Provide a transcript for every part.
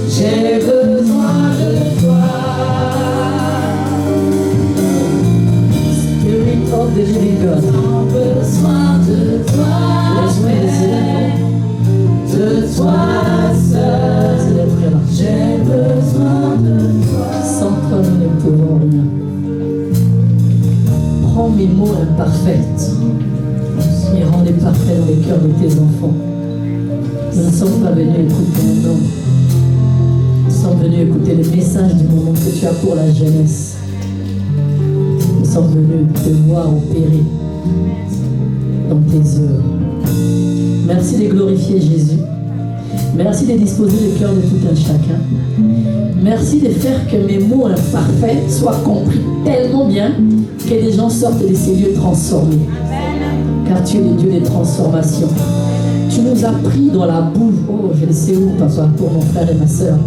j'ai besoin de toi. Spirit of the living God, j'ai besoin de toi. De toi seul, j'ai besoin de toi. Sans toi, nous ne pouvons rien. Prends mes mots imparfaits et rends-les parfaits dans les cœurs de tes enfants. Nous ne sommes pas venus écouter un homme. Nous sommes venus écouter le message du moment que tu as pour la jeunesse. Nous sommes venus te voir opérer dans tes œuvres. Merci de glorifier Jésus. Merci de disposer le cœur de tout un chacun. Merci de faire que mes mots imparfaits soient compris tellement bien que les gens sortent de ces lieux transformés. Car tu es le Dieu des transformations. Tu nous as pris dans la boue. Oh, je ne sais où, papa, pour mon frère et ma soeur.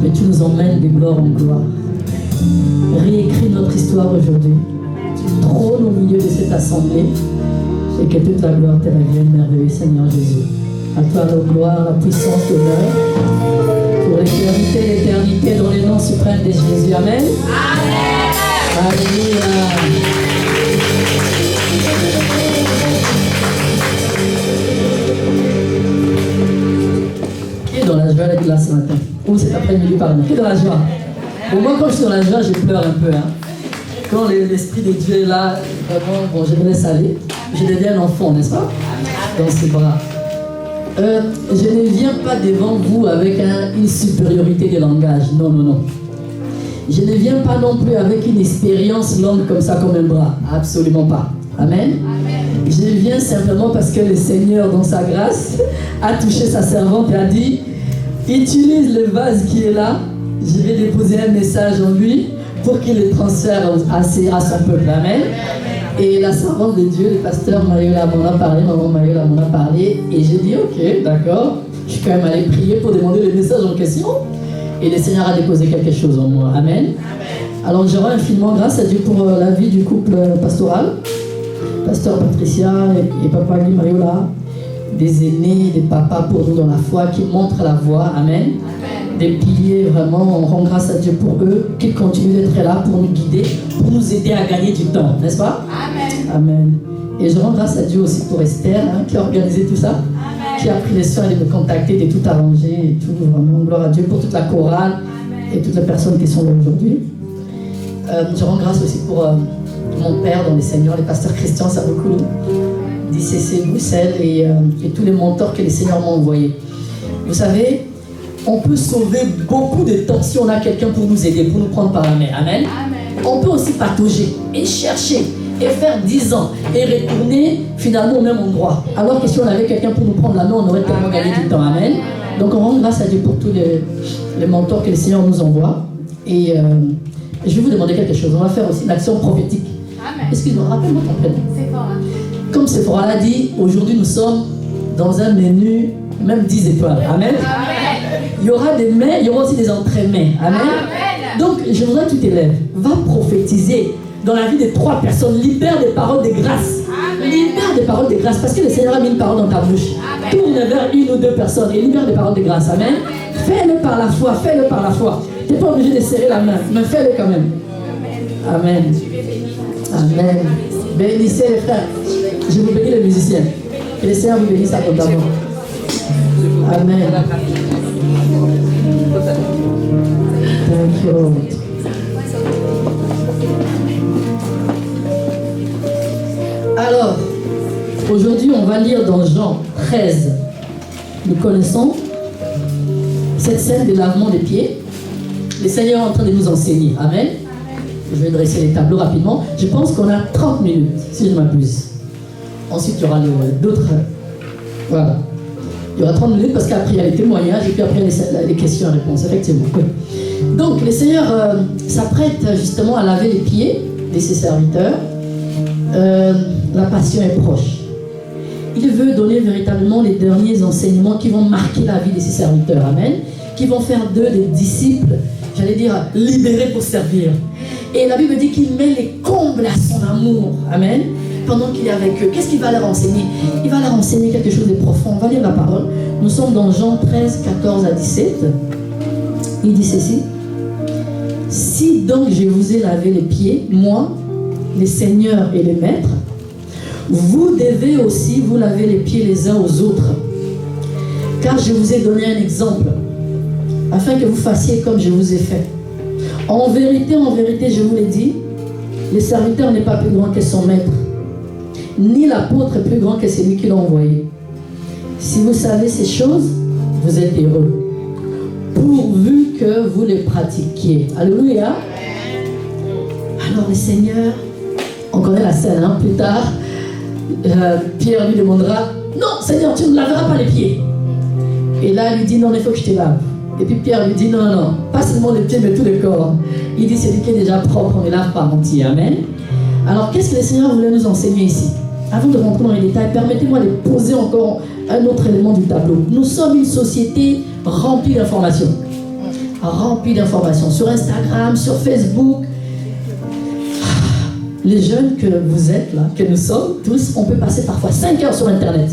Mais tu nous emmènes de gloire en gloire. Réécris notre histoire aujourd'hui. Trône au milieu de cette assemblée. Et que toute la gloire te revienne, merveilleux Seigneur Jésus. À toi la gloire, la puissance, l'honneur. Pour l'éternité, dans les noms suprêmes de Jésus. Amen. Amen. Alléluia. Qui est dans la joie là ce matin? Ou cet après-midi, pardon. Qui est dans la joie? Bon, moi, quand je suis dans la joie, je pleure un peu. Hein. Quand l'Esprit de Dieu est là, vraiment, bon, je me laisse aller. Je deviens un enfant, n'est-ce pas? Dans ses bras. Je ne viens pas devant vous avec une supériorité de langage. Non, non, non. Je ne viens pas non plus avec une expérience longue comme ça, comme un bras. Absolument pas. Amen. Amen. Je viens simplement parce que le Seigneur, dans sa grâce, a touché sa servante et a dit, utilise le vase qui est là. Je vais déposer un message en lui pour qu'il le transfère à son peuple. Amen. Et la servante de Dieu, le pasteur Mayola m'en a parlé, maman Mayola m'en a parlé. Et j'ai dit, ok, d'accord. Je suis quand même allé prier pour demander le message en question. Et le Seigneur a déposé quelque chose en moi. Amen. Amen. Alors je rends infiniment grâce à Dieu pour la vie du couple pastoral. Pasteur Patricia et papa Guy Mayola. Des aînés, des papas pour nous dans la foi qui montrent la voie. Amen. Amen. Des piliers, vraiment, on rend grâce à Dieu pour eux, qu'ils continuent d'être là pour nous guider, pour nous aider à gagner du temps, n'est-ce pas? Amen. Amen. Et je rends grâce à Dieu aussi pour Esther, hein, qui a organisé tout ça, Amen. Qui a pris le soin de me contacter, de tout arranger et tout. Vraiment, gloire à Dieu pour toute la chorale Amen. Et toutes les personnes qui sont là aujourd'hui. Je rends grâce aussi pour mon père dans les Seigneurs, le pasteur Christian Sabokoulou, d'ICC Bruxelles et tous les mentors que les Seigneurs m'ont envoyés. Vous savez, on peut sauver beaucoup de temps si on a quelqu'un pour nous aider, pour nous prendre par la main. Amen. Amen. On peut aussi patauger et chercher et faire 10 ans et retourner finalement au même endroit. Alors que si on avait quelqu'un pour nous prendre la main, on aurait tellement gagné du temps. Amen. Donc on rend grâce à Dieu pour tous les mentors que le Seigneur nous envoie. Et je vais vous demander quelque chose. On va faire aussi une action prophétique. Amen. Excuse-moi, rappelle-moi ton prénom. Sephora. Comme Sephora l'a dit, aujourd'hui nous sommes dans un menu, même 10 étoiles. Amen. Amen. Il y aura des mains, il y aura aussi des entraînements. Amen. Amen. Donc, je voudrais que tu t'élèves. Va prophétiser dans la vie de 3 personnes. Libère des paroles de grâce. Amen. Libère des paroles de grâce. Parce que le Seigneur a mis une parole dans ta bouche. Amen. Tourne vers 1 ou 2 personnes et libère des paroles de grâce. Amen. Fais-le par la foi. Fais-le par la foi. Tu n'es pas obligé de serrer la main, mais fais-le quand même. Amen. Amen. Bénissez les frères. Je vous bénis les musiciens. Que le Seigneur vous bénisse abondamment. Amen. Thank you, Lord. Alors, aujourd'hui, on va lire dans Jean 13. Nous connaissons cette scène de lavement des pieds. Le Seigneur est en train de nous enseigner. Amen. Je vais dresser les tableaux rapidement. Je pense qu'on a 30 minutes, si je ne m'abuse. Ensuite, il y aura d'autres. Voilà. Il y aura 30 minutes parce qu'après, il y a les témoignages et puis après, les questions et réponses. Effectivement. Oui. Donc, le Seigneur s'apprête justement à laver les pieds de ses serviteurs. La passion est proche. Il veut donner véritablement les derniers enseignements qui vont marquer la vie de ses serviteurs. Amen. Qui vont faire d'eux des disciples, j'allais dire, libérés pour servir. Et la Bible dit qu'il met les combles à son amour. Amen. pendant qu'il est avec eux, qu'est-ce qu'il va leur enseigner? Il va leur enseigner quelque chose de profond. On va lire la parole. Nous sommes dans Jean 13, 14 à 17. Il dit ceci. Si donc je vous ai lavé les pieds, moi, les seigneurs et les maîtres, vous devez aussi vous laver les pieds les uns aux autres. Car je vous ai donné un exemple, afin que vous fassiez comme je vous ai fait. En vérité, je vous l'ai dit, le serviteur n'est pas plus grand que son maître, ni l'apôtre plus grand que celui qui l'a envoyé. Si vous savez ces choses, vous êtes heureux, pourvu que vous les pratiquiez. Alléluia. Alors le Seigneur, on connaît la scène, hein, plus tard, Pierre lui demandera, non Seigneur, tu ne laveras pas les pieds. Et là, il lui dit, non, il faut que je te lave. Et puis Pierre lui dit, non, non, pas seulement les pieds, mais tout le corps. Il dit, celui qui est déjà propre, on ne lave pas entier. Amen. Alors, qu'est-ce que le Seigneur voulait nous enseigner ici? Avant de rentrer dans les détails, permettez-moi de poser encore un autre élément du tableau. Nous sommes une société remplie d'informations. Remplie d'informations. Sur Instagram, sur Facebook. Les jeunes que vous êtes là, que nous sommes tous, on peut passer parfois 5 heures sur Internet.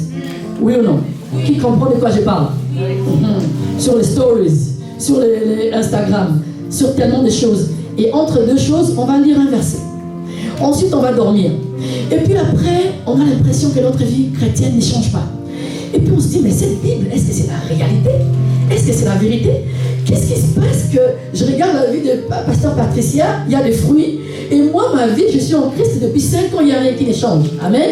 Oui ou non? Qui comprend de quoi je parle? Sur les stories, sur les Instagram, sur tellement de choses. Et entre deux choses, on va lire un verset. Ensuite, on va dormir. Et puis après, on a l'impression que notre vie chrétienne ne change pas. Et puis on se dit, mais cette Bible, est-ce que c'est la réalité? Est-ce que c'est la vérité? Qu'est-ce qui se passe que je regarde la vie de Pasteur Patricia, il y a des fruits, et moi, ma vie, je suis en Christ depuis 5 ans, il n'y a rien qui ne change. Amen.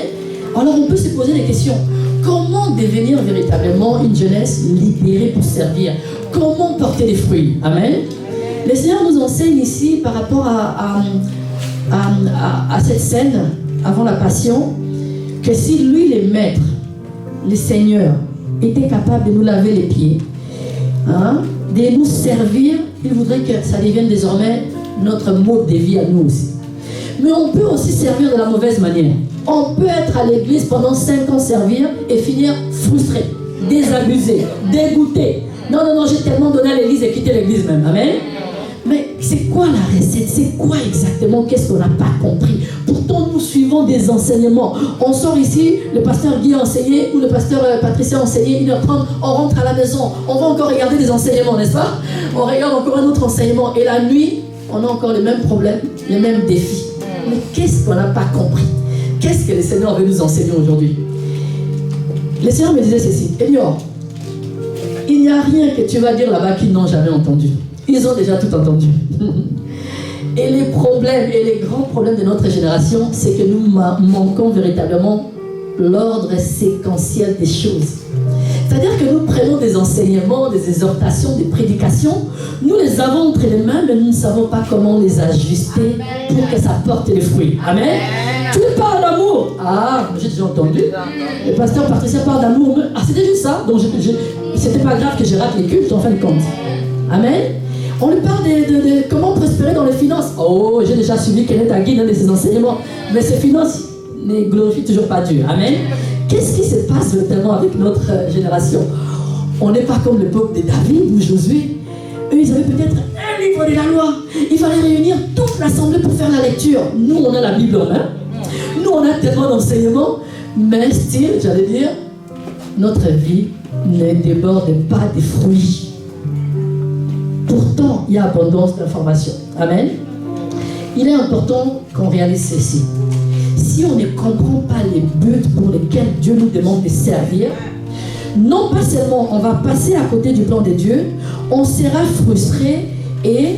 Alors on peut se poser des questions. Comment devenir véritablement une jeunesse libérée pour servir? Comment porter des fruits? Amen. Le Seigneur nous enseigne ici par rapport à cette scène avant la Passion, que si lui, les maîtres, les seigneurs, étaient capables de nous laver les pieds, hein, de nous servir, il voudrait que ça devienne désormais notre mode de vie à nous aussi. Mais on peut aussi servir de la mauvaise manière. On peut être à l'église pendant 5 ans servir et finir frustré, désabusé, dégoûté. Non, non, non, j'ai tellement donné à l'église et quitté l'église même. Amen. Mais c'est quoi la recette? C'est quoi exactement? Qu'est-ce qu'on n'a pas compris? Pourtant, nous suivons des enseignements. On sort ici, le pasteur Guy a enseigné ou le pasteur Patricia a enseigné 1h30, on rentre à la maison, on va encore regarder des enseignements, n'est-ce pas? On regarde encore un autre enseignement et la nuit, on a encore les mêmes problèmes, les mêmes défis. Mais qu'est-ce qu'on n'a pas compris? Qu'est-ce que le Seigneur veut nous enseigner aujourd'hui? Le Seigneur me disait ceci, Elior, il n'y a rien que tu vas dire là-bas qu'ils n'ont jamais entendu. Ils ont déjà tout entendu. Et les problèmes, et les grands problèmes de notre génération, c'est que nous manquons véritablement l'ordre séquentiel des choses. C'est-à-dire que nous prenons des enseignements, des exhortations, des prédications, nous les avons entre les mains, mais nous ne savons pas comment les ajuster pour que ça porte les fruits. Amen. Tu parles d'amour. Ah, j'ai déjà entendu. Le pasteur Patricia parle d'amour. Ah, c'était juste ça. Donc, c'était pas grave que je rate les cultes, en fin de compte. Amen. On lui parle de comment prospérer dans les finances. Oh, j'ai déjà suivi Kenneth Hagin, un de ses enseignements. Mais ces finances ne glorifient toujours pas Dieu. Amen. Qu'est-ce qui se passe véritablement avec notre génération? On n'est pas comme le peuple de David ou Josué. Eux, ils avaient peut-être un livre de la loi. Il fallait réunir toute l'assemblée pour faire la lecture. Nous, on a la Bible en main. Nous, on a tellement d'enseignements. Mais style, j'allais dire, notre vie ne déborde pas des fruits. Pourtant, il y a abondance d'informations. Amen. Il est important qu'on réalise ceci. Si on ne comprend pas les buts pour lesquels Dieu nous demande de servir, non pas seulement on va passer à côté du plan de Dieu, on sera frustré et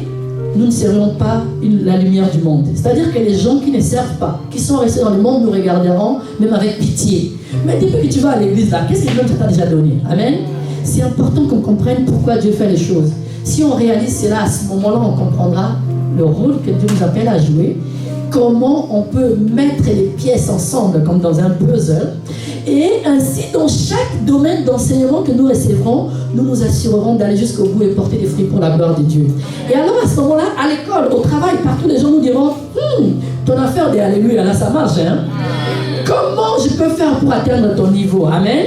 nous ne serons pas la lumière du monde. C'est-à-dire que les gens qui ne servent pas, qui sont restés dans le monde, nous regarderont même avec pitié. Mais depuis que tu vas à l'église là, qu'est-ce que Dieu t'a déjà donné? Amen. C'est important qu'on comprenne pourquoi Dieu fait les choses. Si on réalise cela, à ce moment-là, on comprendra le rôle que Dieu nous appelle à jouer, comment on peut mettre les pièces ensemble comme dans un puzzle, et ainsi dans chaque domaine d'enseignement que nous recevrons, nous nous assurerons d'aller jusqu'au bout et porter des fruits pour la gloire de Dieu. Et alors à ce moment-là, à l'école, au travail, partout, les gens nous diront ton affaire des alléluia, là ça marche, hein? Comment je peux faire pour atteindre ton niveau? Amen.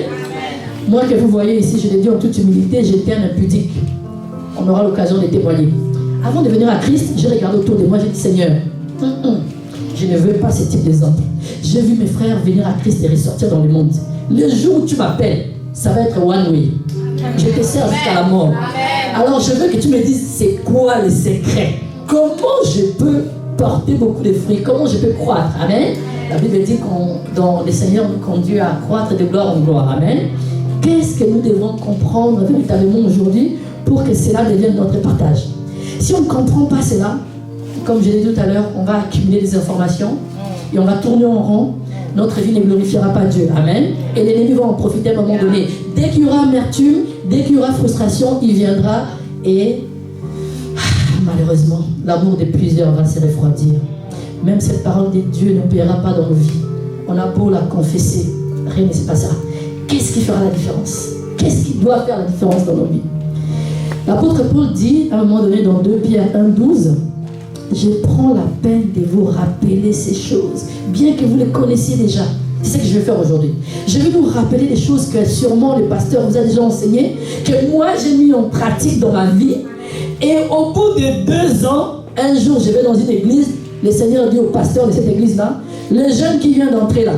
Moi que vous voyez ici, je l'ai dit en toute humilité, j'étais un impudique. On aura l'occasion de témoigner. Avant de venir à Christ, j'ai regardé autour de moi, j'ai dit Seigneur, Je ne veux pas ce type d'exemple. J'ai vu mes frères venir à Christ et ressortir dans le monde. Le jour où tu m'appelles, ça va être one way. Je te sers jusqu'à la mort. Alors je veux que tu me dises, c'est quoi le secret? Comment je peux porter beaucoup de fruits? Comment je peux croître? Amen. La Bible dit que le Seigneur nous conduit à croître de gloire en gloire. Amen. Qu'est-ce que nous devons comprendre véritablement aujourd'hui pour que cela devienne notre partage? Si on ne comprend pas cela, comme je l'ai dit tout à l'heure, on va accumuler des informations et on va tourner en rond. Notre vie ne glorifiera pas Dieu. Amen. Et l'ennemi va en profiter à un moment donné. Dès qu'il y aura amertume, dès qu'il y aura frustration, il viendra et malheureusement, l'amour de plusieurs va se refroidir. Même cette parole de Dieu ne paiera pas dans nos vies. On a beau la confesser, rien ne se passera. Qu'est-ce qui fera la différence? Qu'est-ce qui doit faire la différence dans nos vies? L'apôtre Paul dit à un moment donné dans 2 Pierre 1,12, je prends la peine de vous rappeler ces choses, bien que vous les connaissiez déjà. C'est ce que je vais faire aujourd'hui. Je vais vous rappeler des choses que sûrement le pasteur vous a déjà enseignées, que moi j'ai mis en pratique dans ma vie. Et au bout de 2 ans, un jour je vais dans une église, le Seigneur dit au pasteur de cette église-là, le jeune qui vient d'entrer là,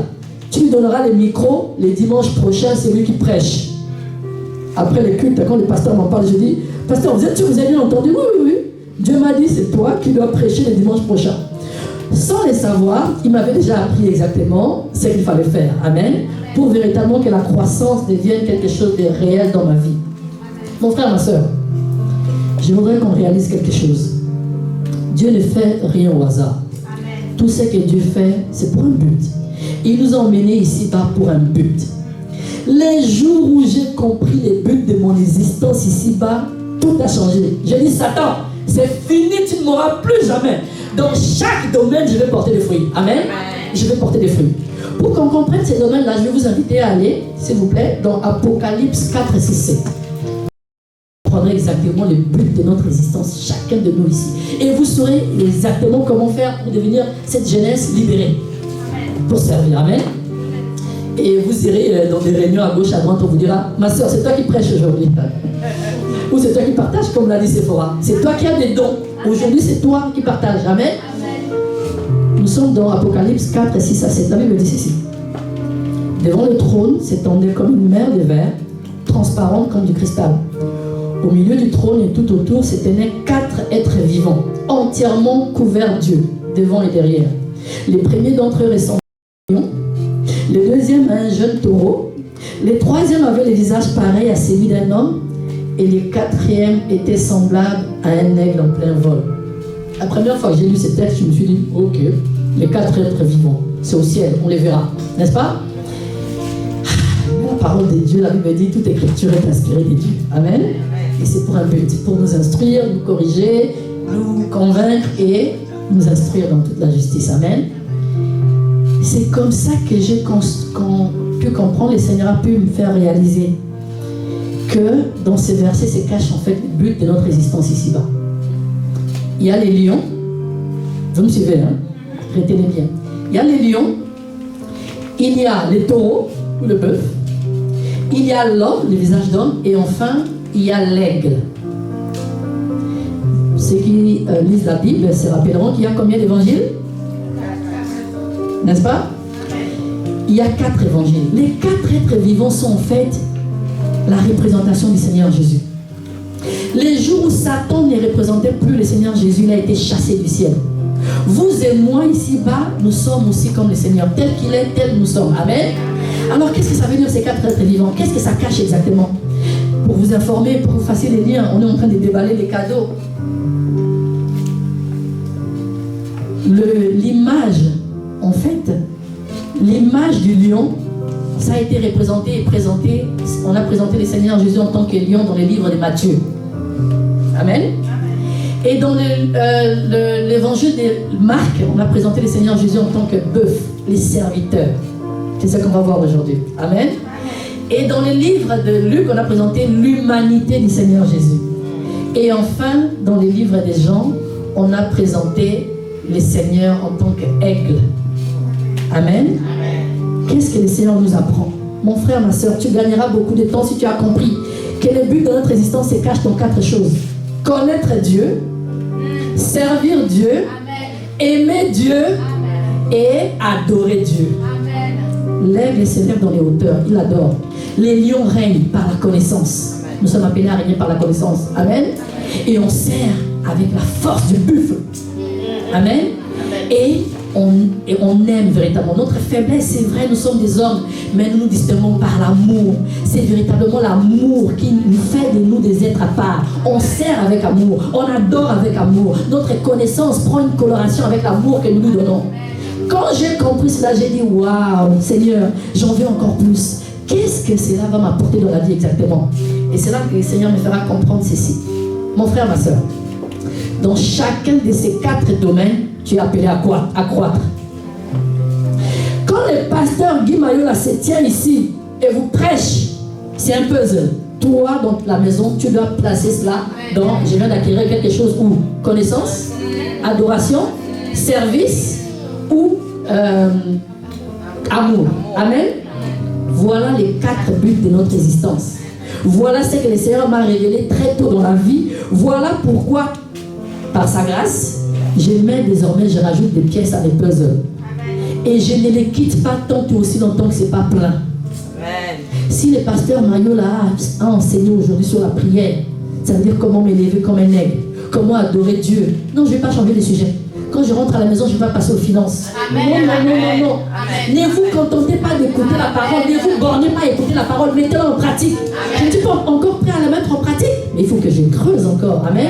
tu lui donneras le micro, le dimanche prochain, c'est lui qui prêche. Après le culte, quand le pasteur m'en parle, je dis, pasteur, vous avez bien entendu? Oui. Dieu m'a dit, c'est toi qui dois prêcher le dimanche prochain. Sans le savoir, il m'avait déjà appris exactement ce qu'il fallait faire. Amen. Pour véritablement que la croissance devienne quelque chose de réel dans ma vie. Mon frère, ma soeur, je voudrais qu'on réalise quelque chose. Dieu ne fait rien au hasard. Amen. Tout ce que Dieu fait, c'est pour un but. Il nous a emmenés ici-bas pour un but. Les jours où j'ai compris le but de mon existence ici-bas, tout a changé. J'ai dit, Satan, c'est fini, tu ne m'auras plus jamais. Dans chaque domaine, je vais porter des fruits. Amen. Je vais porter des fruits. Pour qu'on comprenne ces domaines-là, je vais vous inviter à aller, s'il vous plaît, dans Apocalypse 4, 6, 7. Vous comprendrez exactement le but de notre existence, chacun de nous ici. Et vous saurez exactement comment faire pour devenir cette jeunesse libérée. Pour servir. Amen. Et vous irez dans des réunions à gauche, à droite, on vous dira, ma soeur, c'est toi qui prêches aujourd'hui. Ou c'est toi qui partages, comme l'a dit Sephora. C'est toi qui as des dons. Aujourd'hui, c'est toi qui partages. Amen. Nous sommes dans Apocalypse 4, 6 à 7. La Bible dit ceci. Devant le trône s'étendait comme une mer de verre, transparente comme du cristal. Au milieu du trône et tout autour se tenaient 4 êtres vivants, entièrement couverts d'yeux, devant et derrière. Les premiers d'entre eux ressemblaient à un lion, le deuxième à un jeune taureau, le troisième avait le visage pareil à celui d'un homme, et le quatrième était semblable à un aigle en plein vol. La première fois que j'ai lu ce texte, je me suis dit, ok, les 4 êtres vivants, c'est au ciel, on les verra, n'est-ce pas? La parole de Dieu, la Bible dit, toute écriture est inspirée de Dieu. Amen. Et c'est pour un but, pour nous instruire, nous corriger, nous convaincre et nous instruire dans toute la justice. Amen. C'est comme ça que j'ai pu comprendre, le Seigneur a pu me faire réaliser que dans ces versets se cache en fait le but de notre existence ici-bas. Il y a les lions, vous me suivez, hein? Retenez bien. Il y a les lions, il y a les taureaux ou le bœuf, il y a l'homme, le visage d'homme, et enfin il y a l'aigle. Ceux qui lisent la Bible se rappelleront qu'il y a combien d'évangiles? N'est-ce pas? Il y a 4 évangiles. Les 4 êtres vivants sont en fait la représentation du Seigneur Jésus. Les jours où Satan ne représentait plus le Seigneur Jésus, il a été chassé du ciel. Vous et moi ici-bas, nous sommes aussi comme le Seigneur. Tel qu'il est, tel nous sommes. Amen. Alors qu'est-ce que ça veut dire ces 4 êtres vivants? Qu'est-ce que ça cache exactement? Pour vous informer, pour vous faciliter les liens, on est en train de déballer les cadeaux. L'image, en fait, l'image du lion, ça a été représenté et présenté. On a présenté le Seigneur Jésus en tant que lion dans les livres de Matthieu. Amen. Et dans l'évangile de Marc, on a présenté le Seigneur Jésus en tant que bœuf, les serviteurs. C'est ça qu'on va voir aujourd'hui. Amen. Et dans les livres de Luc, on a présenté l'humanité du Seigneur Jésus. Et enfin, dans les livres des Jean, on a présenté le Seigneur en tant qu'aigle. Amen. Qu'est-ce que le Seigneur nous apprend? Mon frère, ma soeur, tu gagneras beaucoup de temps si tu as compris que le but de notre existence se cache dans 4 choses. Connaître Dieu, servir Dieu, aimer Dieu et adorer Dieu. Amen. L'aigle s'élève dans les hauteurs, il adore. Les lions règnent par la connaissance. Nous sommes appelés à régner par la connaissance. Amen. Et on sert avec la force du buffle. Amen. Et on aime véritablement. Notre faiblesse, c'est vrai, nous sommes des hommes, mais nous nous distinguons par l'amour. C'est véritablement l'amour qui nous fait de nous des êtres à part. On sert avec amour, on adore avec amour. Notre connaissance prend une coloration avec l'amour que nous lui donnons. Quand j'ai compris cela, j'ai dit, waouh, Seigneur, j'en veux encore plus. Qu'est-ce que cela va m'apporter dans la vie exactement? Et c'est là que le Seigneur me fera comprendre ceci. Mon frère, ma soeur, dans chacun de ces 4 domaines, tu es appelé à quoi? À croître. Quand le pasteur Guy Mayola se tient ici et vous prêche, c'est un puzzle. Toi, dans la maison, tu dois placer cela dans, je viens d'acquérir quelque chose où? Connaissance, adoration, service ou amour. Amen. Voilà les 4 buts de notre existence. Voilà ce que le Seigneur m'a révélé très tôt dans la vie. Voilà pourquoi, par sa grâce, désormais, je rajoute des pièces à mes puzzles. Et je ne les quitte pas tant et aussi longtemps que ce n'est pas plein. Amen. Si le pasteur Mayola a enseigné aujourd'hui sur la prière, ça veut dire comment m'élever comme un aigle, comment adorer Dieu. Non, je ne vais pas changer de sujet. Quand je rentre à la maison, je ne vais pas passer aux finances. Amen. Non. Ne vous contentez pas d'écouter la parole. Ne vous bornez pas à écouter la parole. Mettez-la en pratique. Amen. Je ne suis pas encore prêt à la mettre en pratique, mais il faut que je creuse encore. Amen.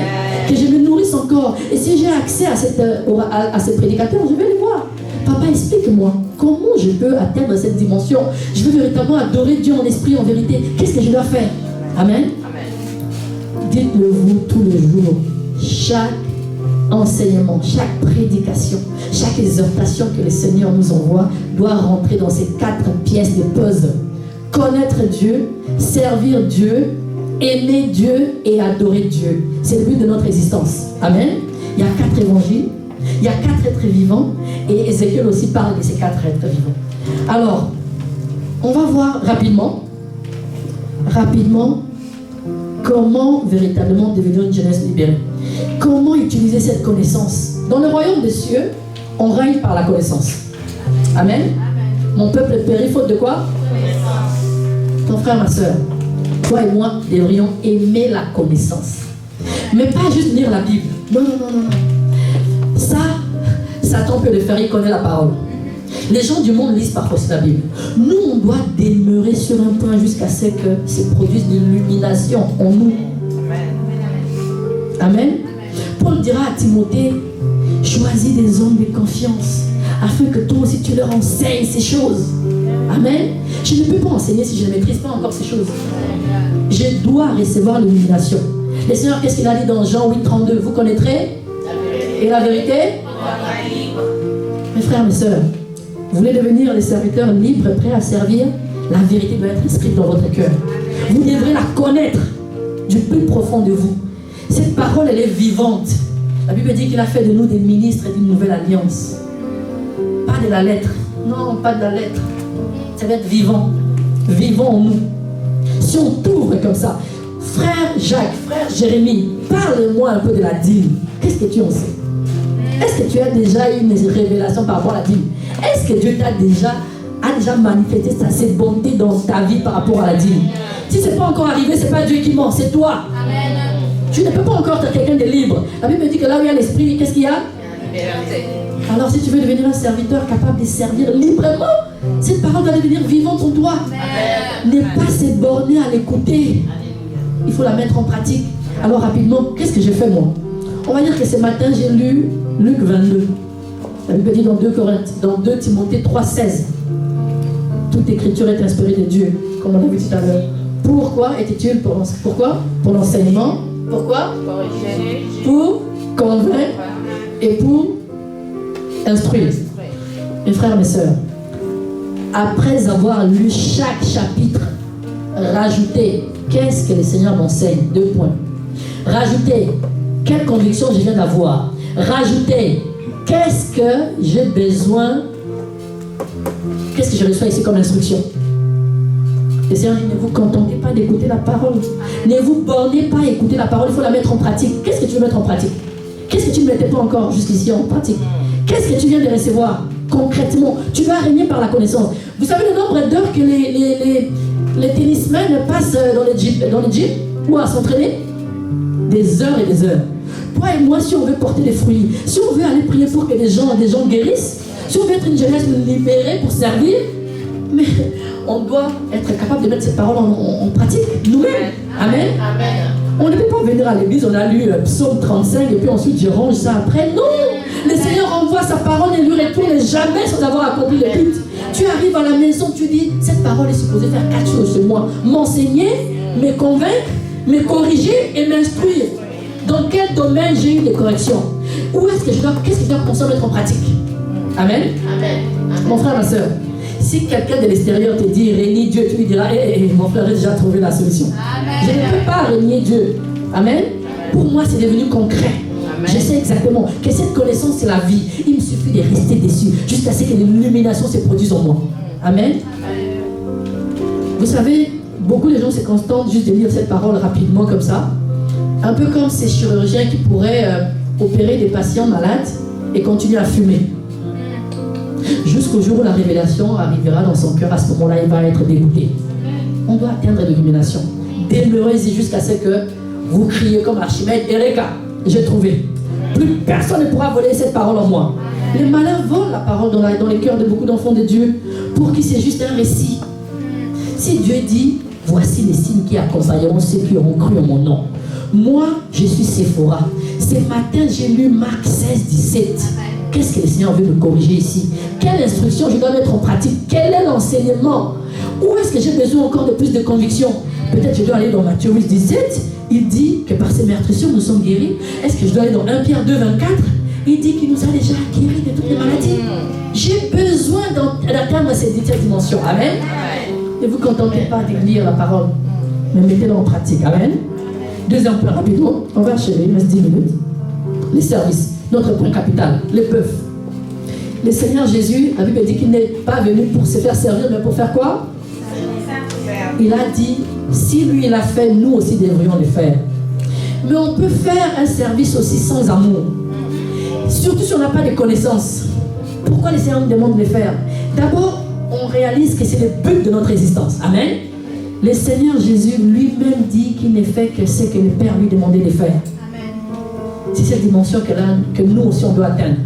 Que je me nourrisse encore. Et si j'ai accès à ces prédicateurs, je vais les voir. Papa, explique-moi comment je peux atteindre cette dimension. Je veux véritablement adorer Dieu en esprit, en vérité. Qu'est-ce que je dois faire? Amen. Dites-le vous tous les jours. Chaque enseignement, chaque prédication, chaque exhortation que le Seigneur nous envoie doit rentrer dans ces 4 pièces de puzzle. Connaître Dieu, servir Dieu, aimer Dieu et adorer Dieu. C'est le but de notre existence. Amen. Il y a 4 évangiles, il y a 4 êtres vivants et Ézéchiel aussi parle de ces 4 êtres vivants. Alors, on va voir rapidement comment véritablement devenir une jeunesse libérée. Comment utiliser cette connaissance? Dans le royaume des cieux, on règne par la connaissance. Amen. Amen. Mon peuple périt faute de quoi? Connaissance. Ton frère, ma soeur, toi et moi devrions aimer la connaissance. Mais pas juste lire la Bible. Non. Ça, Satan peut le faire, il connaît la parole. Les gens du monde lisent parfois la Bible. Nous, on doit demeurer sur un point jusqu'à ce que se produise de l'illumination en nous. Amen. Paul dira à Timothée, choisis des hommes de confiance, afin que toi aussi tu leur enseignes ces choses. Amen. Je ne peux pas enseigner si je ne maîtrise pas encore ces choses. Je dois recevoir l'illumination. Le Seigneur, qu'est-ce qu'il a dit dans Jean 8:32? Vous connaîtrez et la vérité. Mes frères, mes sœurs, vous voulez devenir des serviteurs libres, prêts à servir? La vérité doit être inscrite dans votre cœur. Vous devrez la connaître du plus profond de vous. Cette parole, elle est vivante. La Bible dit qu'il a fait de nous des ministres d'une nouvelle alliance. Pas de la lettre. Non, pas de la lettre. Ça va être vivant. Vivant en nous. Si on t'ouvre comme ça, frère Jacques, frère Jérémie, parle-moi un peu de la dîme. Qu'est-ce que tu en sais? Est-ce que tu as déjà eu une révélation par rapport à la dîme? Est-ce que Dieu a déjà manifesté cette bonté dans ta vie par rapport à la dîme? Si ce n'est pas encore arrivé, ce n'est pas Dieu qui ment, c'est toi. Amen. Tu ne peux pas encore être quelqu'un de libre. La Bible dit que là où il y a l'esprit, qu'est-ce qu'il y a? Liberté. Alors si tu veux devenir un serviteur capable de servir librement, cette parole doit devenir vivante en toi. Ne pas se borner à l'écouter. Il faut la mettre en pratique. Alors rapidement, qu'est-ce que j'ai fait moi? On va dire que ce matin, j'ai lu Luc 22. La Bible dit dans 2 Timothée 3:16. Toute écriture est inspirée de Dieu, comme on l'a vu tout à l'heure. Pourquoi est utile? Pourquoi? Pour l'enseignement. Pourquoi? Pour convaincre et pour instruire. Mes frères, mes sœurs, après avoir lu chaque chapitre, rajoutez qu'est-ce que le Seigneur m'enseigne. 2 points. Rajoutez quelle conviction je viens d'avoir. Rajoutez qu'est-ce que j'ai besoin, qu'est-ce que je reçois ici comme instruction. Le Seigneur dit, ne vous contentez pas d'écouter la parole. Ne vous bornez pas à écouter la parole, il faut la mettre en pratique. Qu'est-ce que tu veux mettre en pratique? Qu'est-ce que tu ne mettais pas encore jusqu'ici en pratique? Qu'est-ce que tu viens de recevoir? concrètement. Tu vas régner par la connaissance. Vous savez le nombre d'heures que les tennismen passent dans les gyms ou à s'entraîner? Des heures et des heures. Toi et moi, si on veut porter des fruits, si on veut aller prier pour que des gens guérissent, si on veut être une jeunesse libérée pour servir, mais on doit être capable de mettre cette parole en pratique nous-mêmes. Amen. Amen. On ne peut pas venir à l'église, on a lu Psaume 35 et puis ensuite je range ça après. Non! Le Seigneur envoie sa parole et lui retourne jamais sans avoir accompli le but. Tu arrives à la maison, tu dis, cette parole est supposée faire 4 choses sur moi. M'enseigner, me convaincre, me corriger et m'instruire. Dans quel domaine j'ai eu des corrections? Où est-ce que qu'est-ce que je dois penser mettre en pratique? Amen. Amen. Mon frère, ma soeur, si quelqu'un de l'extérieur te dit régner Dieu, tu lui diras, mon frère a déjà trouvé la solution. Amen. Je ne peux pas régner Dieu. Amen. Amen. Pour moi, c'est devenu concret. Amen. Je sais exactement que cette connaissance, c'est la vie. Il me suffit de rester dessus jusqu'à ce que l'illumination se produise en moi. Amen. Amen. Vous savez, beaucoup de gens se contentent juste de lire cette parole rapidement comme ça. Un peu comme ces chirurgiens qui pourraient opérer des patients malades et continuer à fumer. Jusqu'au jour où la révélation arrivera dans son cœur, à ce moment-là, il va être dégoûté. On doit atteindre l'illumination. Demeurez-y jusqu'à ce que vous criez comme Archimède, Eureka, j'ai trouvé. Plus personne ne pourra voler cette parole en moi. Les malins volent la parole dans les cœurs de beaucoup d'enfants de Dieu pour qui c'est juste un récit. Si Dieu dit, voici les signes qui accompagneront ceux qui auront cru en mon nom. Moi, je suis Séphora. Ce matin, j'ai lu Marc 16, 17. Qu'est-ce que le Seigneur veut me corriger ici? Quelle instruction je dois mettre en pratique? Quel est l'enseignement? Où est-ce que j'ai besoin encore de plus de conviction? Peut-être je dois aller dans Matthieu 8, 17. Il dit que par ses meurtrissures, nous sommes guéris. Est-ce que je dois aller dans 1 Pierre 2, 24? Il dit qu'il nous a déjà guéris de toutes les maladies. J'ai besoin d'atteindre cette dimension. Amen. Ne vous contentez pas de lire la parole, mais mettez-la en pratique. Amen. Deuxième point rapidement, on va achever, il me reste 10 minutes. Les services, notre point capital, les bœufs. Le Seigneur Jésus, la Bible dit qu'il n'est pas venu pour se faire servir, mais pour faire quoi? Il a dit, si lui il a fait, nous aussi devrions le faire. Mais on peut faire un service aussi sans amour. Surtout si on n'a pas de connaissances. Pourquoi le Seigneur nous demande de le faire? D'abord, on réalise que c'est le but de notre existence. Amen. Le Seigneur Jésus lui-même dit qu'il ne fait que ce que le Père lui demandait de faire. C'est cette dimension que nous aussi on doit atteindre.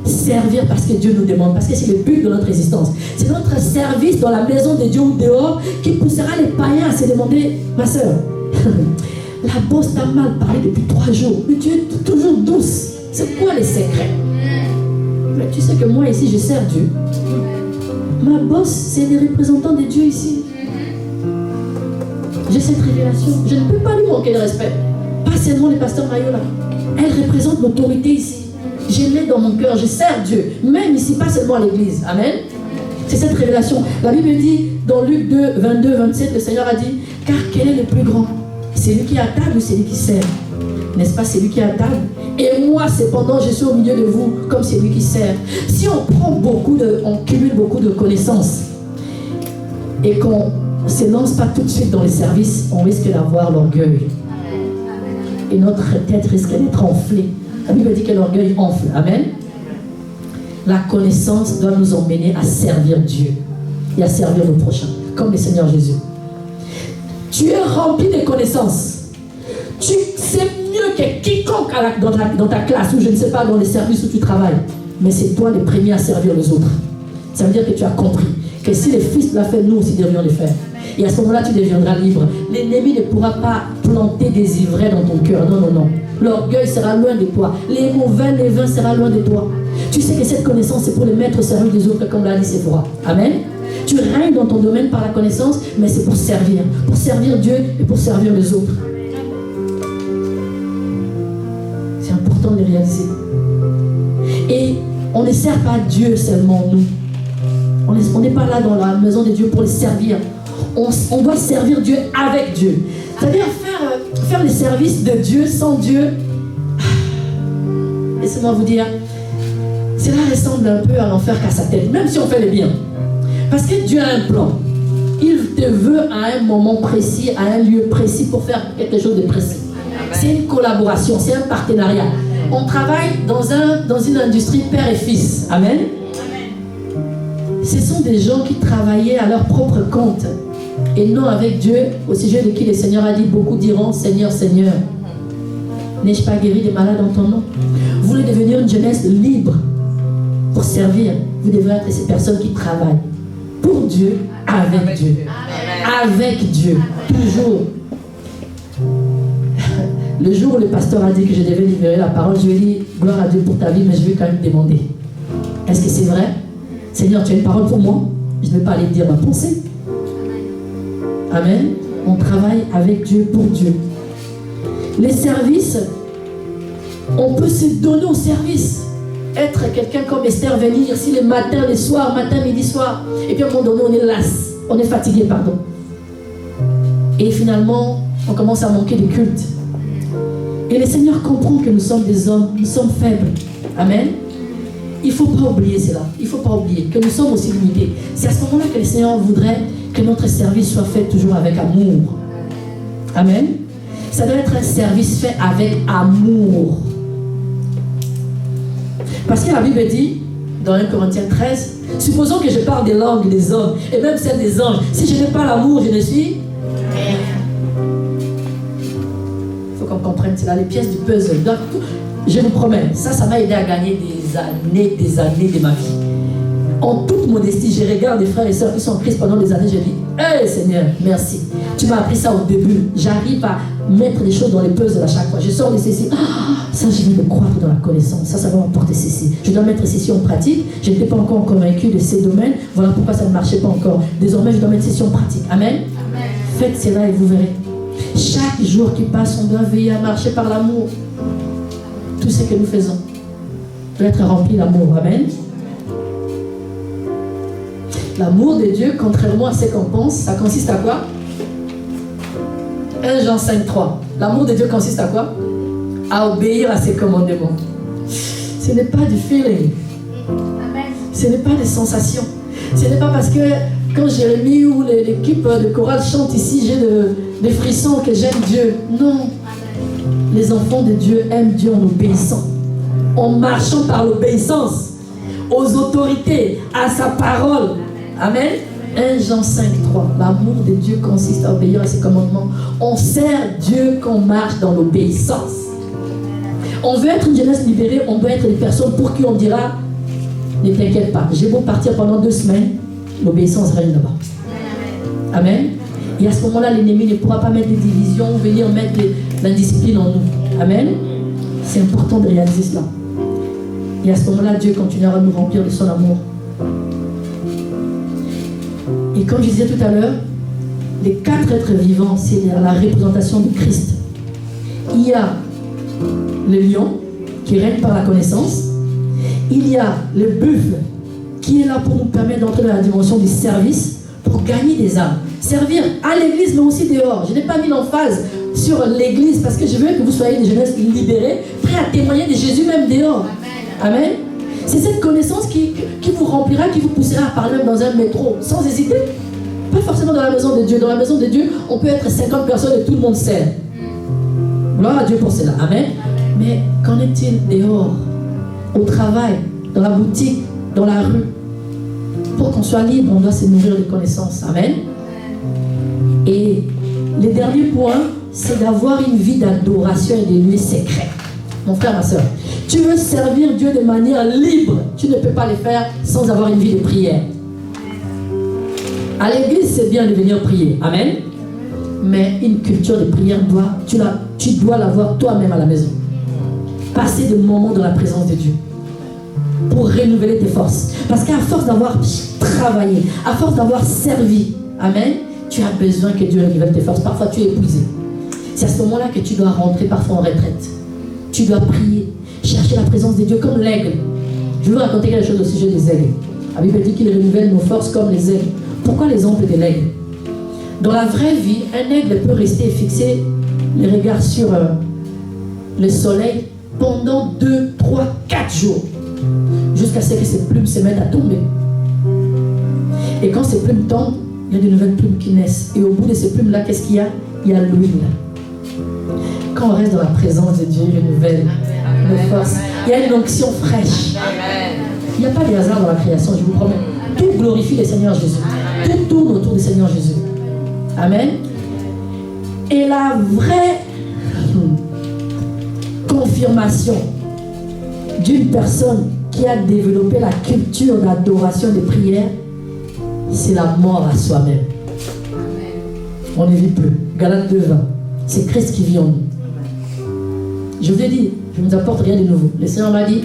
Servir parce que Dieu nous demande, parce que c'est le but de notre existence. C'est notre service dans la maison de Dieu ou dehors qui poussera les païens à se demander, ma soeur, la bosse t'a mal parlé depuis 3 jours, mais tu es toujours douce. C'est quoi les secrets? Mais tu sais que moi ici je sers Dieu. Ma bosse, c'est les représentants de Dieu ici. J'ai cette révélation. Je ne peux pas lui manquer de respect. Pas seulement le pasteur Mayola. Elle représente l'autorité ici. Je l'ai dans mon cœur. Je sers Dieu. Même ici, pas seulement à l'église. Amen. C'est cette révélation. La Bible dit, dans Luc 2, 22, 27, le Seigneur a dit, car quel est le plus grand? C'est lui qui est à table ou c'est lui qui sert? N'est-ce pas, c'est lui qui est à table? Et moi, cependant, je suis au milieu de vous comme c'est lui qui sert. Si on prend on cumule beaucoup de connaissances et qu'on ne se lance pas tout de suite dans les services, on risque d'avoir l'orgueil. Et notre tête risque d'être enflée. La Bible dit que l'orgueil enfle. Amen. La connaissance doit nous emmener à servir Dieu et à servir nos prochains, comme le Seigneur Jésus. Tu es rempli de connaissances. Tu sais mieux que quiconque dans ta classe ou je ne sais pas dans les services où tu travailles. Mais c'est toi le premier à servir les autres. Ça veut dire que tu as compris que si le Fils l'a fait, nous aussi devrions le faire. Et à ce moment-là, tu deviendras libre. L'ennemi ne pourra pas planter des ivraies dans ton cœur. Non, non, non. L'orgueil sera loin de toi. Les mauvais levains seront loin de toi. Tu sais que cette connaissance, c'est pour le mettre au service des autres, comme l'a dit Séphora. Amen. Tu règnes dans ton domaine par la connaissance, mais c'est pour servir. Pour servir Dieu et pour servir les autres. C'est important de le réaliser. Et on ne sert pas Dieu seulement, nous. On n'est pas là dans la maison de Dieu pour le servir. On doit servir Dieu avec Dieu. C'est-à-dire faire les services de Dieu sans Dieu. Laissez-moi vous dire, cela ressemble un peu à l'enfer qu'à sa tête, même si on fait le bien. Parce que Dieu a un plan. Il te veut à un moment précis, à un lieu précis pour faire quelque chose de précis. C'est une collaboration, c'est un partenariat. On travaille dans une industrie père et fils. Amen. ce sont des gens qui travaillaient à leur propre compte et non avec Dieu, au sujet de qui le Seigneur a dit, beaucoup diront, Seigneur, Seigneur, n'ai-je pas guéri des malades en ton nom? Vous voulez devenir une jeunesse libre pour servir, vous devrez être ces personnes qui travaillent pour Dieu, avec Dieu. Avec Dieu, toujours. Le jour où le pasteur a dit que je devais libérer la parole, je lui ai dit, gloire à Dieu pour ta vie, mais je vais quand même demander, est-ce que c'est vrai? Seigneur, tu as une parole pour moi? Je ne vais pas aller dire ma pensée. Amen. On travaille avec Dieu, pour Dieu. Les services, on peut se donner au service. Être quelqu'un comme Esther, venir ici le matin, le soir, matin, midi, soir. Et puis à un moment donné, on est las. On est fatigué, pardon. Et finalement, on commence à manquer de culte. Et le Seigneur comprend que nous sommes des hommes, nous sommes faibles. Amen. Il ne faut pas oublier cela. Il ne faut pas oublier que nous sommes aussi limités. C'est à ce moment-là que le Seigneur voudrait que notre service soit fait toujours avec amour. Amen. Ça doit être un service fait avec amour. Parce que la Bible dit, dans 1 Corinthiens 13, supposons que je parle des langues des hommes, et même celles des anges. Si je n'ai pas l'amour, je ne suis rien. Il faut qu'on comprenne cela, les pièces du puzzle. Donc, je vous promets, ça m'a aidé à gagner des années de ma vie. En toute modestie, je regarde des frères et sœurs qui sont en Christ pendant des années, je dis, hey Seigneur, merci. Tu m'as appris ça au début. J'arrive à mettre les choses dans les puzzles à chaque fois. Je sors de ceci. Ça, je vais me croître dans la connaissance. Ça va m'apporter ceci. Je dois mettre ceci en pratique. Je n'étais pas encore convaincu de ces domaines. Voilà pourquoi ça ne marchait pas encore. Désormais, je dois mettre ceci en pratique. Amen. Amen. Faites cela et vous verrez. Chaque jour qui passe, on doit veiller à marcher par l'amour. Tout ce que nous faisons doit être rempli d'amour. Amen. L'amour de Dieu, contrairement à ce qu'on pense, ça consiste à quoi? 1 Jean 5,3. L'amour de Dieu consiste à quoi? À obéir à ses commandements. Ce n'est pas du feeling. Ce n'est pas des sensations. Ce n'est pas parce que quand Jérémie ou l'équipe de chorale chante ici, j'ai des frissons que j'aime Dieu. Non. Les enfants de Dieu aiment Dieu en obéissant. En marchant par l'obéissance aux autorités, à sa parole. Amen. 1 Jean 5,3. L'amour de Dieu consiste à obéir à ses commandements. On sert Dieu quand on marche dans l'obéissance. On veut être une jeunesse libérée, on doit être des personnes pour qui on dira, ne t'inquiète pas, j'ai beau partir pendant 2 semaines, l'obéissance règne là-bas. Amen. Et à ce moment-là, l'ennemi ne pourra pas mettre des divisions, venir mettre de l'indiscipline en nous. Amen. C'est important de réaliser cela. Et à ce moment-là, Dieu continuera à nous remplir de son amour. Et comme je disais tout à l'heure, les 4 êtres vivants, c'est la représentation de Christ. Il y a le lion qui règne par la connaissance. Il y a le buffle qui est là pour nous permettre d'entrer dans la dimension du service, pour gagner des âmes. Servir à l'église, mais aussi dehors. Je n'ai pas mis l'emphase sur l'église parce que je veux que vous soyez des jeunesses libérées, prêts à témoigner de Jésus même dehors. Amen. C'est cette connaissance qui vous remplira, qui vous poussera à parler dans un métro, sans hésiter. Pas forcément dans la maison de Dieu. Dans la maison de Dieu, on peut être 50 personnes et tout le monde sert. Gloire à Dieu pour cela. Amen. Mais qu'en est-il dehors, au travail, dans la boutique, dans la rue? Pour qu'on soit libre, on doit se nourrir de connaissances. Amen. Et le dernier point, c'est d'avoir une vie d'adoration et de nuits secrètes. Mon frère, ma soeur, tu veux servir Dieu de manière libre, tu ne peux pas le faire sans avoir une vie de prière. À l'église, c'est bien de venir prier. Amen. Mais une culture de prière, tu dois l'avoir toi-même à la maison. Passer des moments dans la présence de Dieu pour renouveler tes forces. Parce qu'à force d'avoir travaillé, à force d'avoir servi, amen, tu as besoin que Dieu renouvelle tes forces. Parfois, tu es épuisé. C'est à ce moment-là que tu dois rentrer parfois en retraite. Tu dois prier, chercher la présence de Dieu comme l'aigle. Je vais vous raconter quelque chose au sujet des aigles. La Bible dit qu'il renouvelle nos forces comme les aigles. Pourquoi l'exemple de l'aigle? Dans la vraie vie, un aigle peut rester fixé les regards sur le soleil pendant 2, 3, 4 jours. Jusqu'à ce que ses plumes se mettent à tomber. Et quand ces plumes tombent, il y a de nouvelles plumes qui naissent. Et au bout de ces plumes-là, qu'est-ce qu'il y a? Il y a l'huile. Quand on reste dans la présence de Dieu, il renouvelle nos forces. Il y a une onction fraîche. Il n'y a pas de hasard dans la création, je vous promets. Tout glorifie le Seigneur Jésus. Tout tourne autour du Seigneur Jésus. Amen. Et la vraie confirmation d'une personne qui a développé la culture d'adoration, de prière, c'est la mort à soi-même. On ne vit plus. Galates 2:20. C'est Christ qui vit en nous. Je vous ai dit, je ne vous apporte rien de nouveau. Le Seigneur m'a dit,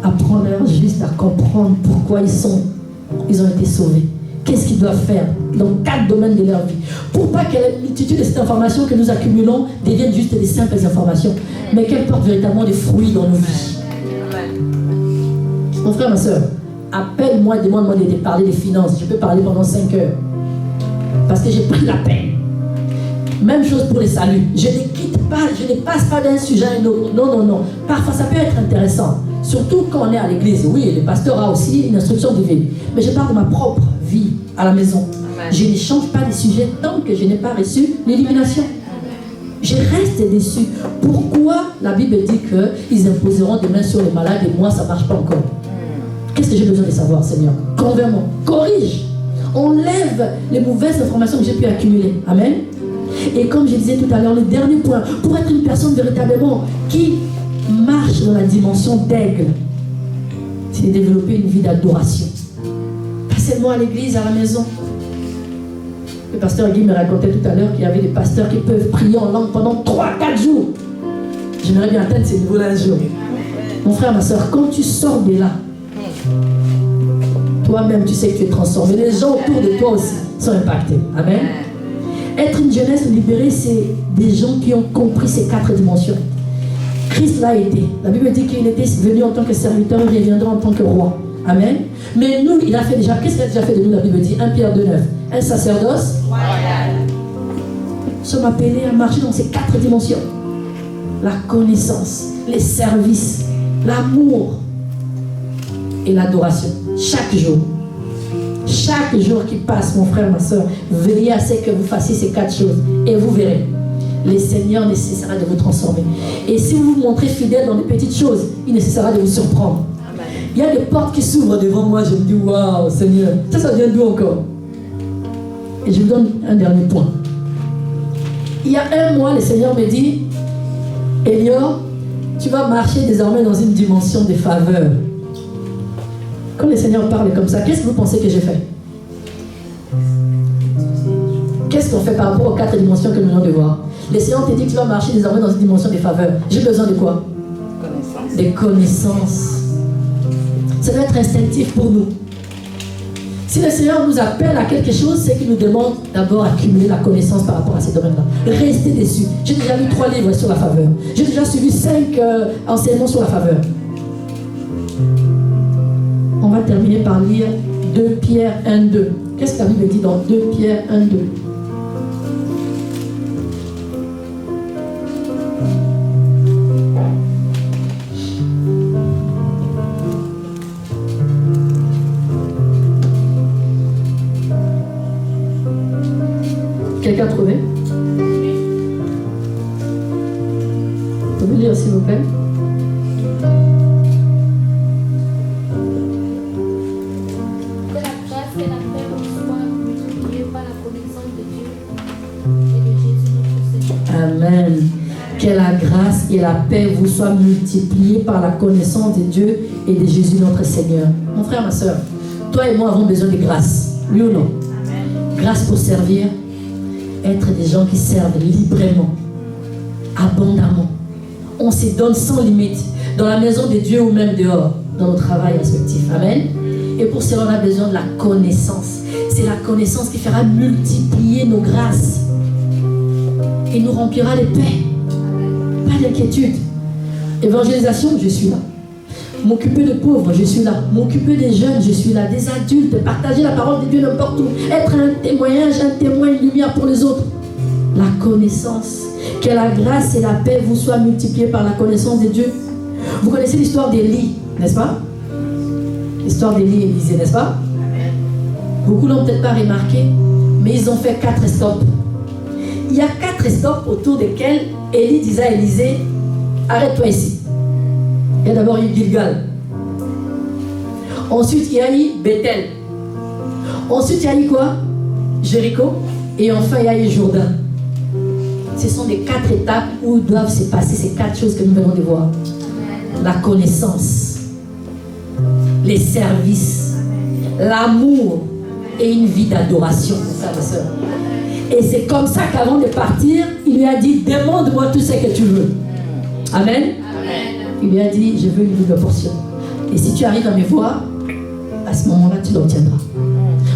apprends-leur juste à comprendre pourquoi ils ont été sauvés. Qu'est-ce qu'ils doivent faire dans 4 domaines de leur vie. Pour pas que la multitude de ces informations que nous accumulons deviennent juste des simples informations, mais qu'elles portent véritablement des fruits dans nos vies. Mon frère, ma soeur, appelle-moi, demande-moi de parler des finances. Je peux parler pendant 5 heures. Parce que j'ai pris la peine. Même chose pour les saluts. Je ne quitte pas, je ne passe pas d'un sujet à un autre. Non. Parfois, ça peut être intéressant. Surtout quand on est à l'église. Oui, le pasteur a aussi une instruction divine. Mais je parle de ma propre vie à la maison. Amen. Je ne change pas de sujet tant que je n'ai pas reçu l'illumination. Je reste déçu. Pourquoi la Bible dit qu'ils imposeront des mains sur les malades et moi, ça ne marche pas encore? Qu'est-ce que j'ai besoin de savoir, Seigneur? Convainc-moi. Corrige. Enlève les mauvaises informations que j'ai pu accumuler. Amen. Et comme je disais tout à l'heure, le dernier point, pour être une personne véritablement qui marche dans la dimension d'aigle, c'est de développer une vie d'adoration. Pas seulement à l'église, à la maison. Le pasteur Guy me racontait tout à l'heure qu'il y avait des pasteurs qui peuvent prier en langue pendant 3-4 jours. J'aimerais bien atteindre ces niveaux-là un jour. Mon frère, ma soeur, quand tu sors de là, toi-même, tu sais que tu es transformé. Les gens autour de toi aussi sont impactés. Amen. Être une jeunesse libérée, c'est des gens qui ont compris ces 4 dimensions. Christ l'a été. La Bible dit qu'il était venu en tant que serviteur, il reviendra en tant que roi. Amen. Mais nous, il a fait déjà. Qu'est-ce qu'il a déjà fait de nous? La Bible dit 1 Pierre 2:9. Un sacerdoce royal. Nous sommes appelés à marcher dans ces 4 dimensions. La connaissance, les services, l'amour et l'adoration. Chaque jour. Chaque jour qui passe, mon frère, ma soeur, veillez à ce que vous fassiez ces 4 choses. Et vous verrez, le Seigneur ne cessera de vous transformer. Et si vous vous montrez fidèle dans les petites choses, il ne cessera de vous surprendre. Amen. Il y a des portes qui s'ouvrent devant moi, je me dis, waouh, Seigneur, ça vient d'où encore? Et je vous donne un dernier point. Il y a 1 mois, le Seigneur me dit, Elior, tu vas marcher désormais dans une dimension de faveur. Quand le Seigneur parle comme ça, qu'est-ce que vous pensez que j'ai fait? Qu'est-ce qu'on fait par rapport aux 4 dimensions que nous venons de voir? Le Seigneur te dit que tu vas marcher désormais dans une dimension de faveur. J'ai besoin de quoi? Des connaissances. Ça doit être instinctif pour nous. Si le Seigneur nous appelle à quelque chose, c'est qu'il nous demande d'abord d'accumuler la connaissance par rapport à ces domaines-là. Restez dessus. J'ai déjà lu 3 livres sur la faveur. J'ai déjà suivi 5 enseignements sur la faveur. On va terminer par lire 2 Pierre 1:2. Qu'est-ce que la Bible dit dans 2 Pierre 1:2? Quelqu'un a trouvé? Vous pouvez lire s'il vous plaît? Amen. Que la grâce et la paix vous soient multipliées par la connaissance de Dieu et de Jésus notre Seigneur. Mon frère, ma soeur, toi et moi avons besoin de grâce. Oui ou non? Amen. Grâce pour servir, être des gens qui servent librement, abondamment. On se donne sans limite, dans la maison de Dieu ou même dehors, dans nos travails respectifs. Amen. Et pour cela, on a besoin de la connaissance. C'est la connaissance qui fera multiplier nos grâces. Et nous remplira les paix. Pas d'inquiétude. Évangélisation, je suis là. M'occuper de pauvres, je suis là. M'occuper des jeunes, je suis là. Des adultes, partager la parole de Dieu n'importe où. Être un témoignage, un témoin, une lumière pour les autres. La connaissance. Que la grâce et la paix vous soient multipliées par la connaissance de Dieu. Vous connaissez l'histoire d'Élie, n'est-ce pas? L'histoire d'Élie et Élisée, n'est-ce pas? Beaucoup l'ont peut-être pas remarqué, mais ils ont fait 4 stops. Il y a 4 stops autour desquels Élie disait à Élisée, arrête-toi ici. Il y a d'abord eu Gilgal. Ensuite, il y a eu Bethel. Ensuite, il y a eu quoi? Jéricho. Et enfin, il y a eu Jourdain. Ce sont les 4 étapes où doivent se passer ces 4 choses que nous venons de voir. La connaissance, les services, l'amour et une vie d'adoration, frères et sœurs. Et c'est comme ça qu'avant de partir, il lui a dit, demande-moi tout ce que tu veux. Amen. Il lui a dit, je veux une double portion. Et si tu arrives à me voir, à ce moment-là, tu l'obtiendras.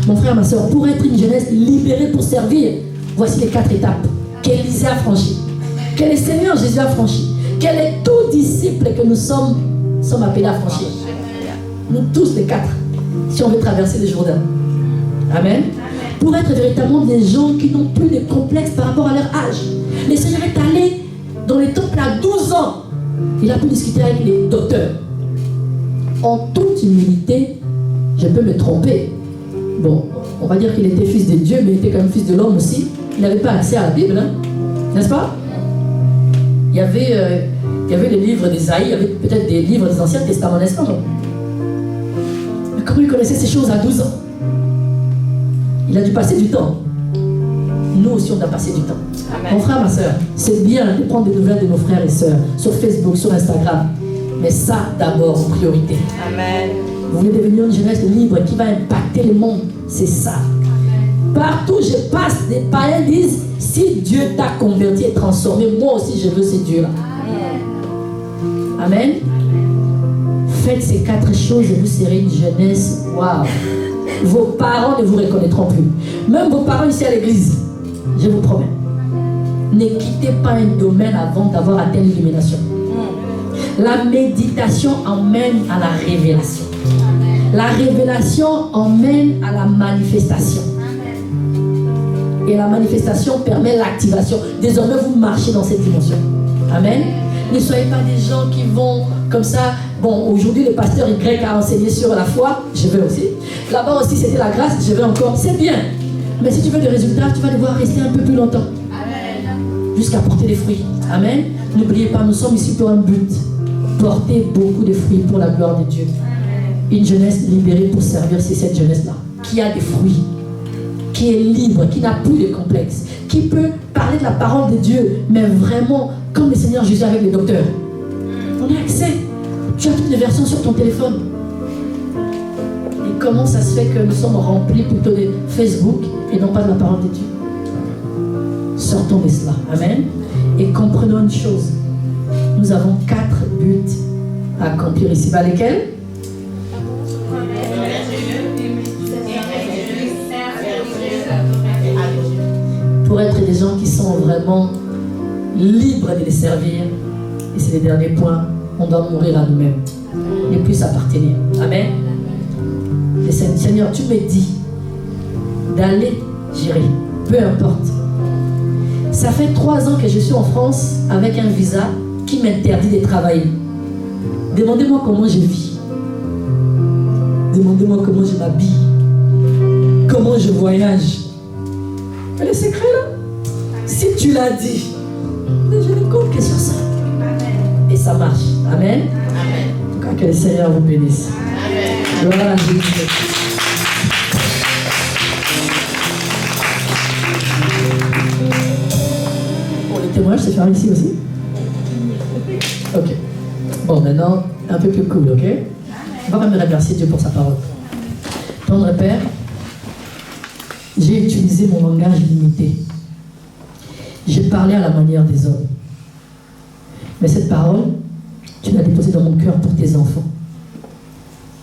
Mon frère, ma soeur, pour être une jeunesse libérée pour servir, voici les 4 étapes qu'Élisée a franchies, que le Seigneur Jésus a franchies, que les tout disciples que nous sommes appelés à franchir. Nous tous les 4, si on veut traverser le Jourdain. Amen. Pour être véritablement des gens qui n'ont plus de complexes par rapport à leur âge. Le Seigneur est allé dans les temples à 12 ans. Il a pu discuter avec les docteurs. En toute humilité, je peux me tromper. Bon, on va dire qu'il était fils de Dieu, mais il était quand même fils de l'homme aussi. Il n'avait pas accès à la Bible, hein? N'est-ce pas? Il y avait les livres d'Ésaïe, il y avait peut-être des livres des Anciens Testaments, n'est-ce pas? Mais comment il connaissait ces choses à 12 ans? Il a dû passer du temps. Nous aussi, on a passé du temps. Amen. Mon frère, ma soeur, c'est bien de prendre des nouvelles de nos frères et sœurs sur Facebook, sur Instagram. Mais ça, d'abord, en priorité. Amen. Vous voulez devenir une jeunesse libre qui va impacter le monde. C'est ça. Amen. Partout où je passe, des païens disent, si Dieu t'a converti et transformé, moi aussi, je veux ce Dieu-là. Amen. Amen. Faites ces 4 choses et vous serez une jeunesse. Waouh! Vos parents ne vous reconnaîtront plus. Même vos parents ici à l'église, je vous promets. Ne quittez pas un domaine avant d'avoir atteint l'illumination. La méditation emmène à la révélation. La révélation emmène à la manifestation. Et la manifestation permet l'activation. Désormais, vous marchez dans cette dimension. Amen. Ne soyez pas des gens qui vont comme ça. Bon, aujourd'hui, le pasteur Y a enseigné sur la foi. Je veux aussi. Là-bas aussi, c'était la grâce. Je veux encore. C'est bien. Mais si tu veux des résultats, tu vas devoir rester un peu plus longtemps. Amen. Jusqu'à porter des fruits. Amen. N'oubliez pas, nous sommes ici pour un but. Porter beaucoup de fruits pour la gloire de Dieu. Amen. Une jeunesse libérée pour servir, c'est cette jeunesse-là. Qui a des fruits. Qui est libre. Qui n'a plus de complexes. Qui peut parler de la parole de Dieu. Mais vraiment, comme le Seigneur Jésus avec les docteurs. On a accès. Tu as toutes les versions sur ton téléphone. Et comment ça se fait que nous sommes remplis plutôt de Facebook et non pas de la parole de Dieu? Sortons de cela. Amen. Et comprenons une chose. Nous avons 4 buts à accomplir ici. Lesquels? Pour être des gens qui sont vraiment libres de les servir. Et c'est le dernier point. On doit mourir à nous-mêmes. Ne plus s'appartenir. Amen. Et Seigneur, tu me dis d'aller, j'irai. Peu importe. Ça fait 3 ans que je suis en France avec un visa qui m'interdit de travailler. Demandez-moi comment je vis. Demandez-moi comment je m'habille. Comment je voyage. Mais le secret là, si tu l'as dit, mais je ne compte que sur ça. Et ça marche. Amen. Amen. En tout cas, que le Seigneur vous bénisse. Amen. Gloire à Jésus. Bon, les témoignages, c'est faire ici aussi. Ok. Bon, maintenant, un peu plus cool, ok? On va même remercier Dieu pour sa parole. Tendre Père, j'ai utilisé mon langage limité. J'ai parlé à la manière des hommes. Mais cette parole, tu l'as déposée dans mon cœur pour tes enfants.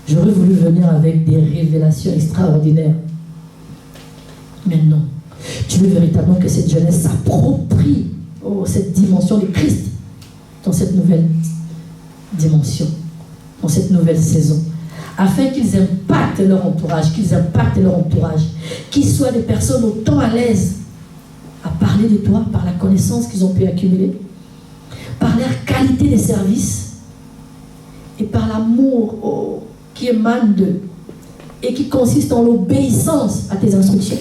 J'aurais voulu venir avec des révélations extraordinaires. Mais non. Tu veux véritablement que cette jeunesse s'approprie cette dimension de Christ dans cette nouvelle dimension, dans cette nouvelle saison, afin qu'ils impactent leur entourage, qu'ils soient des personnes autant à l'aise à parler de toi par la connaissance qu'ils ont pu accumuler, par leur qualité de service et par l'amour qui émane d'eux et qui consiste en l'obéissance à tes instructions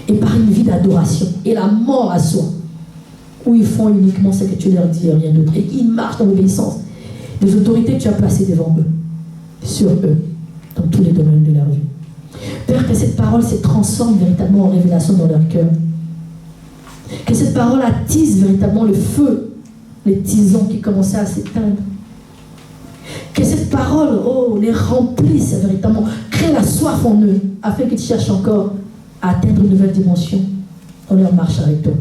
et par une vie d'adoration et la mort à soi où ils font uniquement ce que tu leur dis et rien d'autre et qu'ils marchent dans l'obéissance des autorités que tu as placées devant eux, sur eux, dans tous les domaines de leur vie. Père, que cette parole se transforme véritablement en révélation dans leur cœur. Que cette parole attise véritablement le feu, les tisons qui commençaient à s'éteindre. Que cette parole, les remplisse véritablement, crée la soif en eux, afin qu'ils cherchent encore à atteindre une nouvelle dimension dans leur marche avec toi.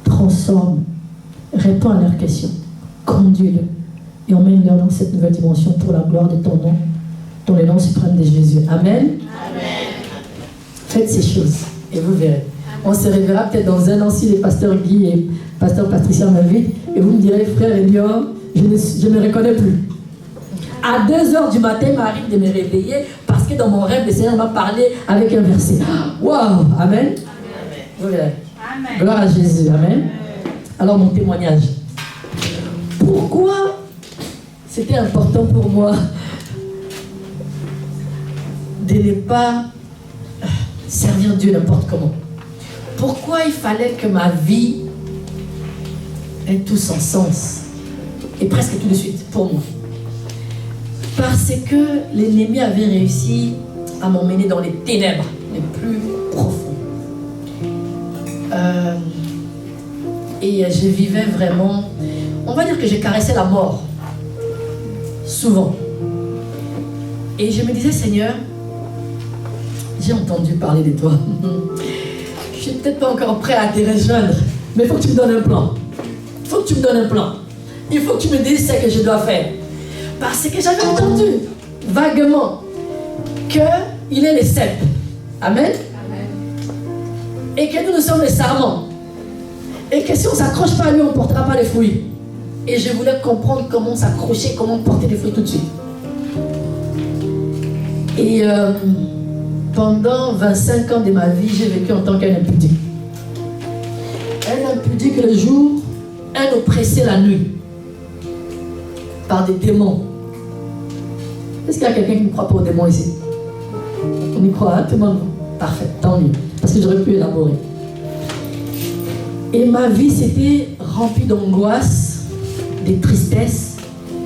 Transforme, réponds à leurs questions, conduis-le et emmène-leur dans cette nouvelle dimension pour la gloire de ton nom, dans le nom suprême de Jésus. Amen. Amen. Faites ces choses et vous verrez. On se reverra peut-être dans un an si les pasteurs Guy et pasteur Patricia m'invitent et vous me direz, frère Elior, je ne me reconnais plus. À 2h du matin, il m'arrive de me réveiller parce que dans mon rêve, le Seigneur m'a parlé avec un verset. Waouh, amen. Vous verrez. Amen. Gloire à Jésus, amen. Alors mon témoignage. Pourquoi c'était important pour moi de ne pas servir Dieu n'importe comment? Pourquoi il fallait que ma vie ait tout son sens? Et presque tout de suite, pour moi. Parce que l'ennemi avait réussi à m'emmener dans les ténèbres les plus profondes. Et je vivais vraiment... On va dire que j'ai caressé la mort. Souvent. Et je me disais, Seigneur, j'ai entendu parler de toi. Je suis peut-être pas encore prêt à te rejoindre, mais il faut que tu me donnes un plan. Il faut que tu me donnes un plan. Il faut que tu me dises ce que je dois faire. Parce que j'avais entendu vaguement qu'il est le cep. Amen. Amen. Et que nous sommes les sarments. Et que si on ne s'accroche pas à lui, on ne portera pas les fruits. Et je voulais comprendre comment s'accrocher, comment porter des fruits tout de suite. Et pendant 25 ans de ma vie, j'ai vécu en tant qu'un impudique. Un impudique le jour, un oppressé la nuit. Par des démons. Est-ce qu'il y a quelqu'un qui ne croit pas aux démons ici? On y croit, hein? Tout le monde? Parfait, tant mieux. Parce que j'aurais pu élaborer. Et ma vie s'était remplie d'angoisse, de tristesse,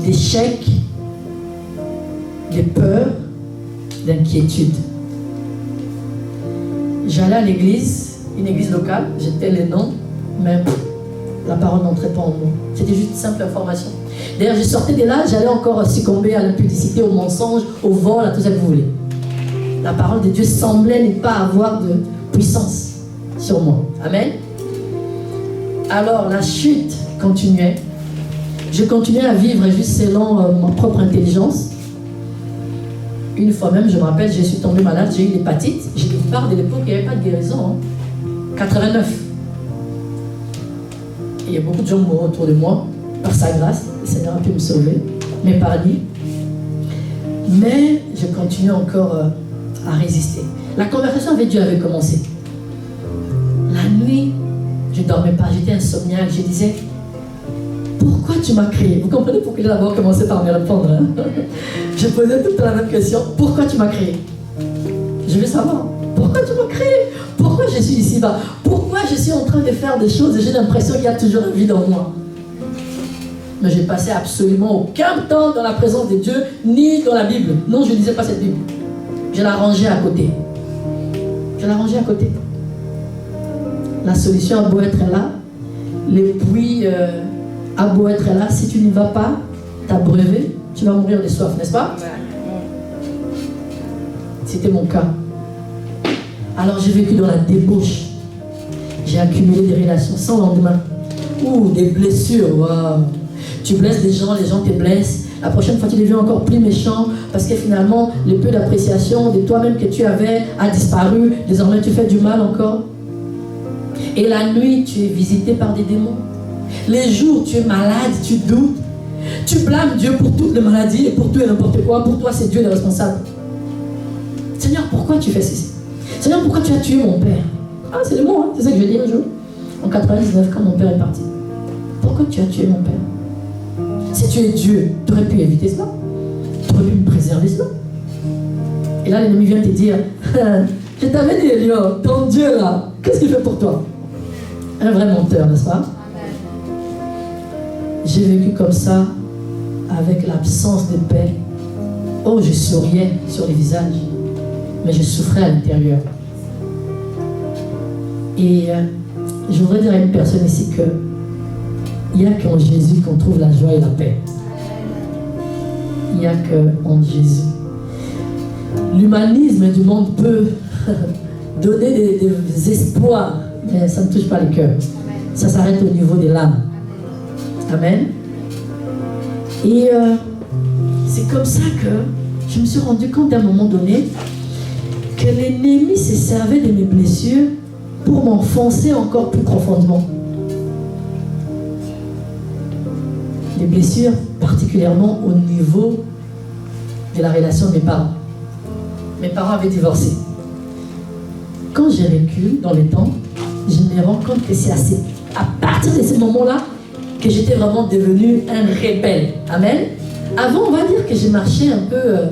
d'échecs, de peur, d'inquiétude. J'allais à l'église, une église locale, j'étais les noms, mais la parole n'entrait pas en moi. C'était juste une simple information. D'ailleurs, je sortais de là, j'allais encore succomber à l'impudicité, au mensonge, au vol, à tout ça que vous voulez. La parole de Dieu semblait ne pas avoir de puissance sur moi. Amen. Alors, la chute continuait. Je continuais à vivre juste selon ma propre intelligence. Une fois même, je me rappelle, je suis tombée malade, j'ai eu l'hépatite. Je vous parle de l'époque, il n'y avait pas de guérison. 89. Et il y a beaucoup de gens morts autour de moi. Par sa grâce, le Seigneur a pu me sauver, m'épargner. Mais je continue encore à résister. La conversation avec Dieu avait commencé. La nuit, je ne dormais pas, j'étais insomniaque. Je disais, pourquoi tu m'as créé? Vous comprenez pourquoi j'ai d'abord commencé par me répondre, hein? Je posais toute la même question. Pourquoi tu m'as créé? Je veux savoir. Pourquoi tu m'as créé? Pourquoi je suis ici-bas? Pourquoi je suis en train de faire des choses et j'ai l'impression qu'il y a toujours une vie dans moi? Mais j'ai passé absolument aucun temps dans la présence de Dieu, ni dans la Bible. Non, je ne lisais pas cette Bible. Je la rangeais à côté. Je la rangeais à côté. La solution a beau être là, les puits a beau être là, si tu n'y vas pas, t'abreuver, tu vas mourir de soif, n'est-ce pas? C'était mon cas. Alors j'ai vécu dans la débauche. J'ai accumulé des relations sans lendemain. Ouh, des blessures, waouh. Tu blesses des gens, les gens te blessent. La prochaine fois, tu deviens encore plus méchant parce que finalement, le peu d'appréciation de toi-même que tu avais a disparu. Désormais, tu fais du mal encore. Et la nuit, tu es visité par des démons. Les jours, tu es malade, tu doutes. Tu blâmes Dieu pour toutes les maladies et pour tout et n'importe quoi. Pour toi, c'est Dieu le responsable. Seigneur, pourquoi tu fais ceci? Seigneur, pourquoi tu as tué mon père? Ah, c'est le mot, hein? C'est ça que je vais dire un jour. En 99, quand mon père est parti. Pourquoi tu as tué mon père? Si tu es Dieu, tu aurais pu éviter cela. Tu aurais pu me préserver cela. Et là, l'ennemi vient te dire, je t'avais dit, Elior, ton Dieu là, qu'est-ce qu'il fait pour toi? Un vrai menteur, n'est-ce pas? J'ai vécu comme ça, avec l'absence de paix. Oh, je souriais sur les visages. mais je souffrais à l'intérieur. Et je voudrais dire à une personne ici que il n'y a qu'en Jésus qu'on trouve la joie et la paix. Il n'y a qu'en Jésus. L'humanisme du monde peut donner des espoirs, mais ça ne touche pas le cœur. Ça s'arrête au niveau de l'âme. Amen. Et c'est comme ça que je me suis rendu compte à un moment donné que l'ennemi se servait de mes blessures pour m'enfoncer encore plus profondément. Les blessures, particulièrement au niveau de la relation de mes parents. Mes parents avaient divorcé. Quand j'ai recule dans le temps, je me rends compte que c'est à partir de ce moment-là que j'étais vraiment devenue un rebelle. Amen. Avant, on va dire que j'ai marché un peu...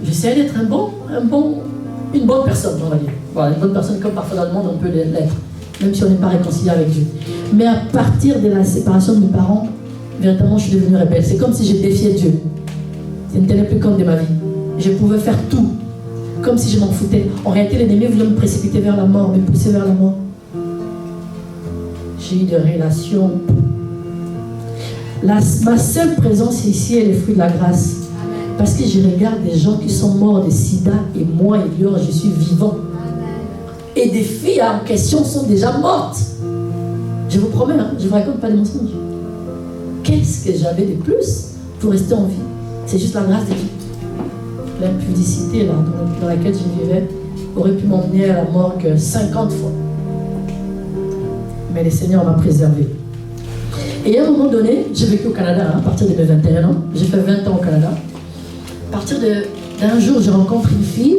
j'essayais d'être une bonne personne, on va dire. Voilà, une bonne personne comme parfois dans le monde on peut l'être, même si on n'est pas réconcilié avec Dieu. Mais à partir de la séparation de mes parents, véritablement je suis devenue rebelle. C'est comme si j'ai défié Dieu. Je ne tenais plus compte de ma vie. Je pouvais faire tout, comme si je m'en foutais. En réalité, l'ennemi voulait me précipiter vers la mort, me pousser vers la mort. J'ai eu des relations. Ma seule présence ici est le fruit de la grâce. Parce que je regarde des gens qui sont morts de sida et moi, Elior, je suis vivant. Et des filles en question sont déjà mortes. Je vous promets, hein, je ne vous raconte pas des mensonges. Qu'est-ce que j'avais de plus pour rester en vie? C'est juste la grâce de Dieu. L'impudicité là, dans laquelle je vivais aurait pu m'emmener à la morgue 50 fois. Mais le Seigneur m'a préservé. Et à un moment donné, j'ai vécu au Canada, hein, à partir de mes 21 ans. J'ai fait 20 ans au Canada. À partir d'un jour, je rencontre une fille.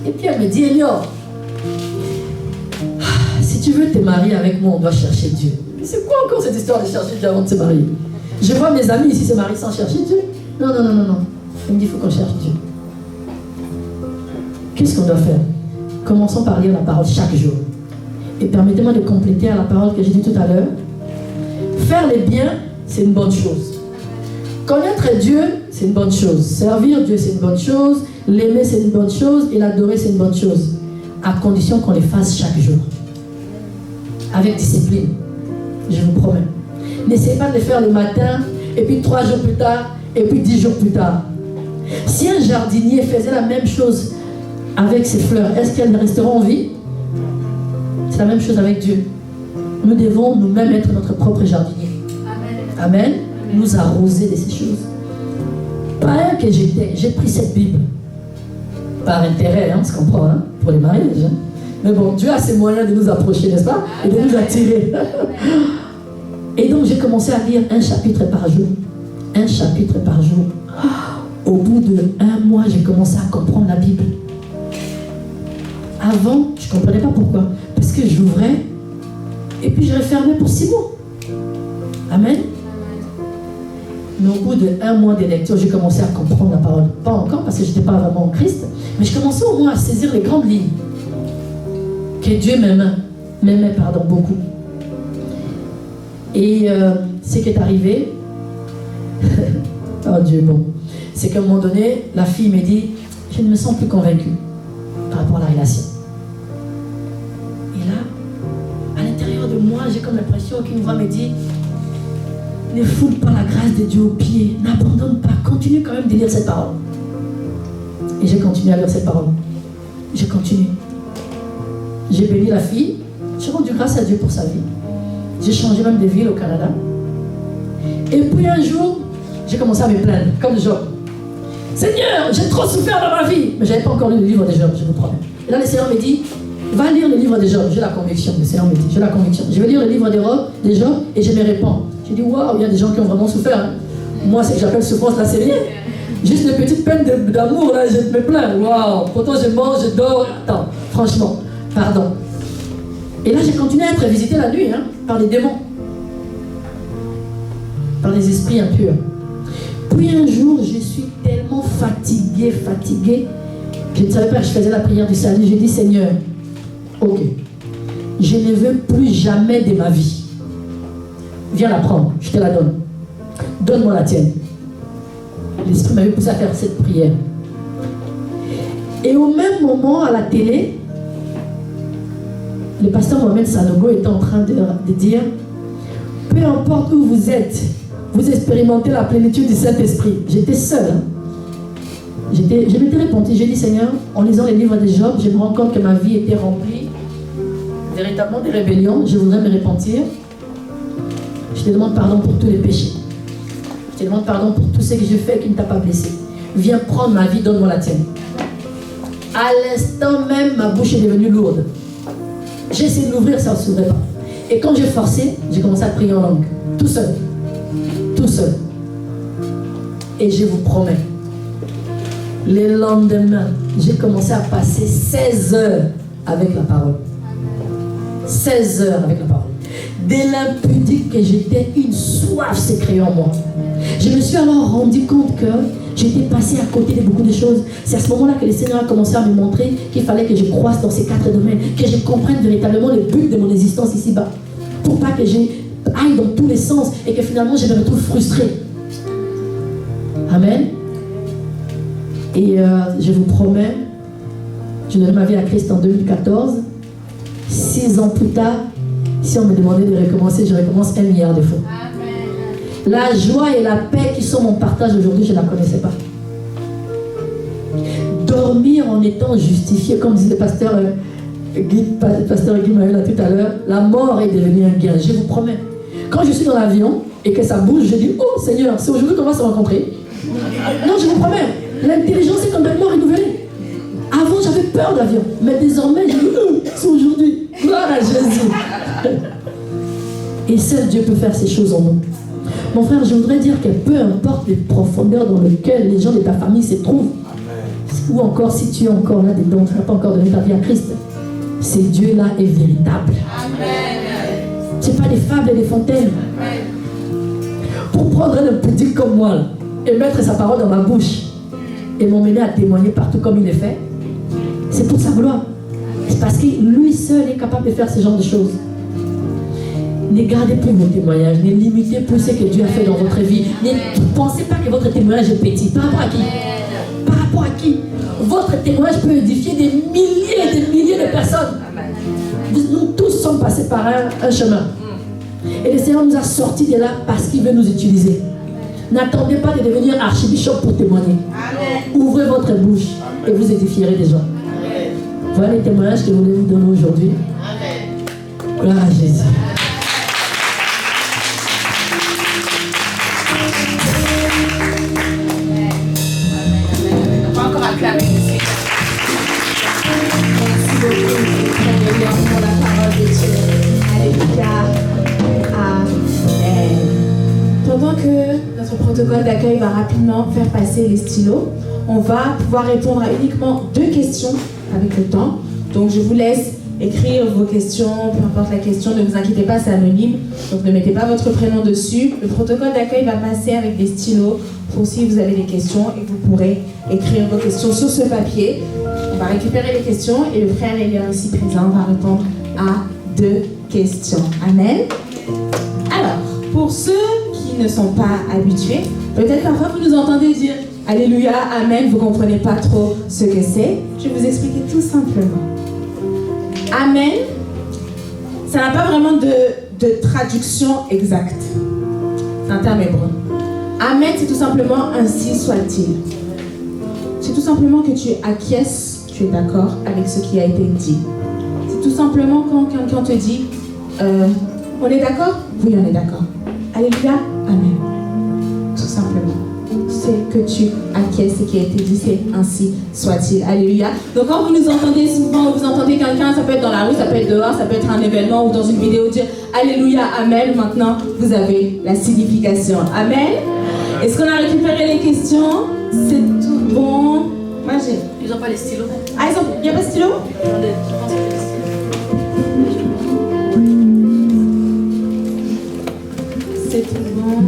Et puis elle me dit, Elior, si tu veux te marier avec moi, on doit chercher Dieu. Mais c'est quoi encore cette histoire de chercher Dieu avant de se marier? Je vois mes amis ici se marier sans chercher Dieu. Non. Elle me dit, il faut qu'on cherche Dieu. Qu'est-ce qu'on doit faire? Commençons par lire la parole chaque jour. Et permettez-moi de compléter à la parole que j'ai dit tout à l'heure. Faire les biens, c'est une bonne chose. Connaître Dieu, c'est une bonne chose. Servir Dieu, c'est une bonne chose. L'aimer, c'est une bonne chose. Et l'adorer, c'est une bonne chose. À condition qu'on les fasse chaque jour. Avec discipline. Je vous promets. N'essayez pas de les faire le matin, et puis 3 jours plus tard, et puis 10 jours plus tard. Si un jardinier faisait la même chose avec ses fleurs, est-ce qu'elles resteront en vie? C'est la même chose avec Dieu. Nous devons nous-mêmes être notre propre jardinier. Amen. Nous arroser de ces choses. Pas que j'ai pris cette Bible par intérêt, hein, on se comprend, hein, pour les mariages. Hein. Mais bon, Dieu a ses moyens de nous approcher, n'est-ce pas? Et de nous attirer. Et donc j'ai commencé à lire un chapitre par jour. Un chapitre par jour. Au bout d'1 mois, j'ai commencé à comprendre la Bible. Avant, je ne comprenais pas pourquoi. Parce que j'ouvrais et puis je refermais pour 6 mois. Amen. Mais au bout d'1 mois de lecture, j'ai commencé à comprendre la parole. Pas encore parce que je n'étais pas vraiment en Christ, mais je commençais au moins à saisir les grandes lignes. Que Dieu m'aimait beaucoup. Et ce qui est arrivé, oh Dieu, bon, c'est qu'à un moment donné, la fille me dit, je ne me sens plus convaincue par rapport à la relation. Et là, à l'intérieur de moi, j'ai comme l'impression qu'une voix me dit, ne foule pas la grâce de Dieu aux pieds, n'abandonne pas, continue quand même de lire cette parole. Et j'ai continué à lire cette parole. J'ai continué. J'ai béni la fille, j'ai rendu grâce à Dieu pour sa vie. J'ai changé même de ville au Canada. Et puis un jour, j'ai commencé à me plaindre, comme Job. Seigneur, j'ai trop souffert dans ma vie. Mais je n'avais pas encore lu le livre de Job, je vous promets. Et là, le Seigneur me dit, va lire le livre de Job. J'ai la conviction, le Seigneur me dit, j'ai la conviction. Je vais lire le livre de Job et je me réponds. J'ai dit, waouh, il y a des gens qui ont vraiment souffert. Hein. Moi, ce que j'appelle souffrance, là, c'est rien. Juste une petite peine d'amour, là, je me plains. Waouh, pourtant je mange, je dors. Attends, franchement, pardon. Et là, j'ai continué à être visité la nuit, hein, par les démons. Par les esprits impurs. Puis un jour, je suis tellement fatiguée, je ne savais pas que je faisais la prière du salut. J'ai dit, Seigneur, ok, je ne veux plus jamais de ma vie. Viens la prendre, je te la donne. Donne-moi la tienne. L'Esprit m'avait poussé à faire cette prière. Et au même moment, à la télé, le pasteur Mohamed Sanogo était en train de dire, peu importe où vous êtes, vous expérimentez la plénitude du Saint-Esprit. J'étais seule. Hein. Je m'étais répandue. J'ai dit, Seigneur, en lisant les livres de Job, je me rends compte que ma vie était remplie véritablement de rébellions. Je voudrais me repentir. Je te demande pardon pour tous les péchés. Je te demande pardon pour tout ce que j'ai fait qui ne t'a pas blessé. Viens prendre ma vie, donne-moi la tienne. À l'instant même, ma bouche est devenue lourde. J'ai essayé de l'ouvrir, ça ne s'ouvrait pas. Et quand j'ai forcé, j'ai commencé à prier en langue. Tout seul. Tout seul. Et je vous promets, le lendemain, j'ai commencé à passer 16 heures avec la parole. 16 heures avec la parole. Dès l'impudique que j'étais, une soif s'est créée en moi. Je me suis alors rendu compte que j'étais passé à côté de beaucoup de choses. C'est à ce moment-là que le Seigneur a commencé à me montrer qu'il fallait que je croisse dans ces 4 domaines, que je comprenne véritablement le but de mon existence ici-bas. Pour pas que j'aille dans tous les sens et que finalement je me retrouve frustré. Amen. Et je vous promets, je donné ma vie à Christ en 2014. 6 ans plus tard, si on me demandait de recommencer, je recommence 1 milliard de fois. Amen. La joie et la paix qui sont mon partage aujourd'hui, je ne la connaissais pas. Dormir en étant justifié, comme disait le pasteur Guy Maël tout à l'heure, la mort est devenue un gain, je vous promets. Quand je suis dans l'avion et que ça bouge, je dis, oh Seigneur, c'est aujourd'hui qu'on va se rencontrer. Non, je vous promets, l'intelligence est complètement renouvelée. Avant, j'avais peur d'avion, mais désormais, je dis, c'est aujourd'hui. Gloire à Jésus. Et seul Dieu peut faire ces choses en nous. Mon frère, je voudrais dire que peu importe les profondeurs dans lesquelles les gens de ta famille se trouvent, ou encore si tu es encore là dedans, tu n'as pas encore donné ta vie à Christ, ce Dieu-là est véritable. Ce n'est pas des fables et des fontaines. Pour prendre un impudique comme moi là, et mettre sa parole dans ma bouche et m'emmener à témoigner partout comme il est fait, c'est pour sa gloire. C'est parce que lui seul est capable de faire ce genre de choses. Ne gardez plus vos témoignages, ne limitez plus ce que Dieu a fait dans votre vie. Ne pensez pas que votre témoignage est petit. Par rapport à qui? Par rapport à qui? Votre témoignage peut édifier des milliers et des milliers de personnes. Nous tous sommes passés par un chemin. Et le Seigneur nous a sortis de là parce qu'il veut nous utiliser. N'attendez pas de devenir archibishop pour témoigner. Ouvrez votre bouche et vous édifierez des gens. Voilà les témoignages que je voulais vous donner aujourd'hui. Gloire à Jésus. On va encore acclamer ici. Merci beaucoup pour la parole de Dieu. Alléluia. Amen. Pendant que notre protocole d'accueil va rapidement faire passer les stylos, on va pouvoir répondre à uniquement 2 questions avec le temps. Donc je vous laisse écrire vos questions, peu importe la question, ne vous inquiétez pas, c'est anonyme. Donc ne mettez pas votre prénom dessus. Le protocole d'accueil va passer avec des stylos pour si vous avez des questions et vous pourrez écrire vos questions sur ce papier. On va récupérer les questions et le frère Elian ici présent va répondre à 2 questions. Amen. Alors, pour ceux qui ne sont pas habitués, peut-être parfois vous nous entendez dire Alléluia, Amen, vous ne comprenez pas trop ce que c'est. Je vais vous expliquer tout simplement. Amen, ça n'a pas vraiment de traduction exacte. C'est un terme hébreu. Amen, c'est tout simplement ainsi soit-il. C'est tout simplement que tu acquiesces, tu es d'accord avec ce qui a été dit. C'est tout simplement quand quelqu'un te dit on est d'accord? Oui, on est d'accord. Alléluia, Amen. Tout simplement. C'est que tu acquiesces ce qui a été dit, c'est ainsi soit-il. Alléluia. Donc quand vous nous entendez souvent, vous entendez quelqu'un, ça peut être dans la rue, ça peut être dehors, ça peut être un événement ou dans une vidéo dire Alléluia, Amen. Maintenant, vous avez la signification. Amen. Est-ce qu'on a récupéré les questions? C'est tout bon. Moi, Ils n'ont pas les stylos. Ah, il n'y a pas de stylo? C'est tout bon.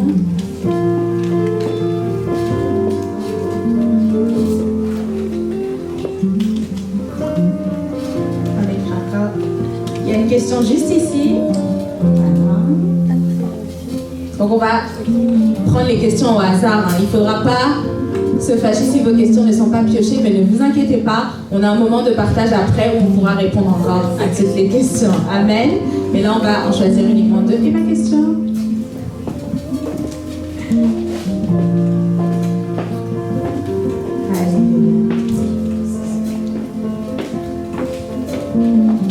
Il y a une question juste ici. Voilà. Donc on va prendre les questions au hasard. Hein. Il ne faudra pas se fâcher si vos questions ne sont pas piochées, mais ne vous inquiétez pas, on a un moment de partage après où on pourra répondre encore à toutes les questions. Amen. Mais là, on va en choisir uniquement 2. Et ma question?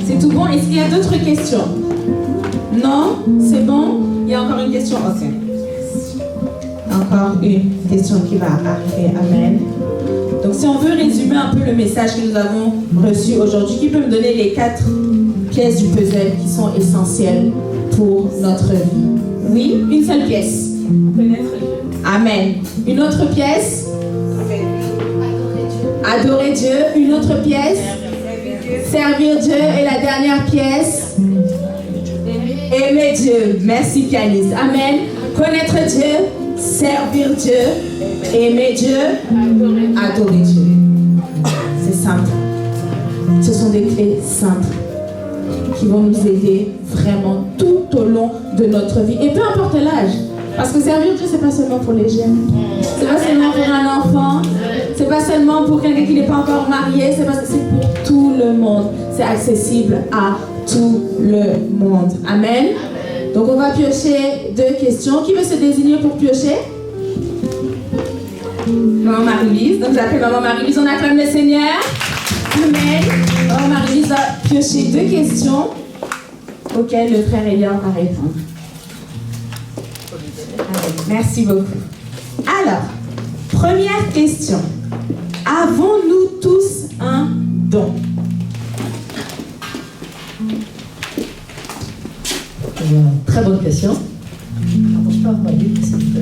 C'est tout bon? Est-ce qu'il y a d'autres questions? Non? C'est bon? Il y a encore une question? Ok. Encore une question qui va arriver. Amen. Donc, si on veut résumer un peu le message que nous avons reçu aujourd'hui, qui peut me donner les 4 pièces du puzzle qui sont essentielles pour notre vie? Oui, une seule pièce. Connaître Dieu. Amen. Une autre pièce? Adorer Dieu. Une autre pièce? Servir Dieu. Et la dernière pièce? Aimer Dieu. Merci, pianiste. Amen. Connaître Dieu. Servir Dieu, aimer Dieu, adorer Dieu. C'est simple. Ce sont des clés simples qui vont nous aider vraiment tout au long de notre vie. Et peu importe l'âge. Parce que servir Dieu, c'est pas seulement pour les jeunes. C'est pas seulement pour un enfant. C'est pas seulement pour quelqu'un qui n'est pas encore marié. C'est pour tout le monde. C'est accessible à tout le monde. Amen. Donc on va piocher 2 questions. Qui veut se désigner pour piocher? Maman Marie-Lise. Donc j'appelle Maman Marie-Lise. On acclame le Seigneur. Amen. Maman Marie-Lise va piocher 2 questions auxquelles le frère Elior va répondre. Allez, merci beaucoup. Alors, première question. Avons-nous tous un don? Très bonne question. Je peux avoir ma Bible, s'il vous plaît.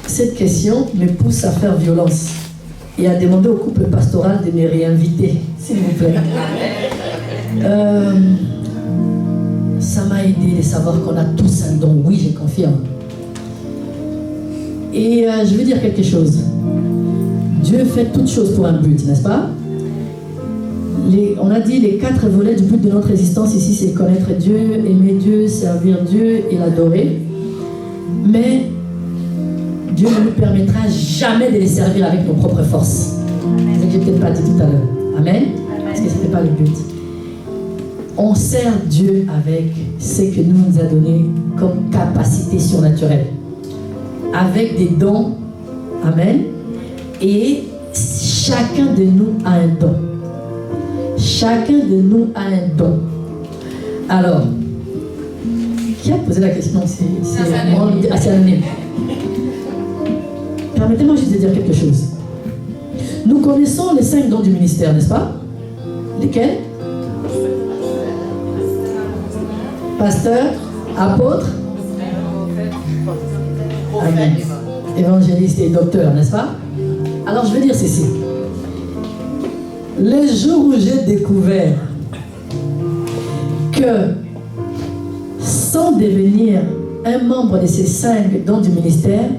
Cette question me pousse à faire violence et à demander au couple pastoral de me réinviter, s'il vous plaît. Ça m'a aidé de savoir qu'on a tous un don. Oui, je confirme. Et je veux dire quelque chose. Dieu fait toutes choses pour un but, n'est-ce pas? On a dit les 4 volets du but de notre existence ici, c'est connaître Dieu, aimer Dieu, servir Dieu et l'adorer. Mais Dieu ne nous permettra jamais de les servir avec nos propres forces. C'est ce que je n'ai peut-être pas dit tout à l'heure. Amen. Parce que ce n'était pas le but. On sert Dieu avec ce que nous a donné comme capacité surnaturelle. Avec des dons. Amen. Et chacun de nous a un don. Chacun de nous a un don. Alors, qui a posé la question? C'est anonyme. Permettez-moi juste de dire quelque chose. Nous connaissons les 5 dons du ministère, n'est-ce pas? Lesquels? Pasteur, apôtre, amen, évangéliste et docteur, n'est-ce pas? Alors je veux dire ceci. Le jour où j'ai découvert que sans devenir un membre de ces 5 dons du ministère,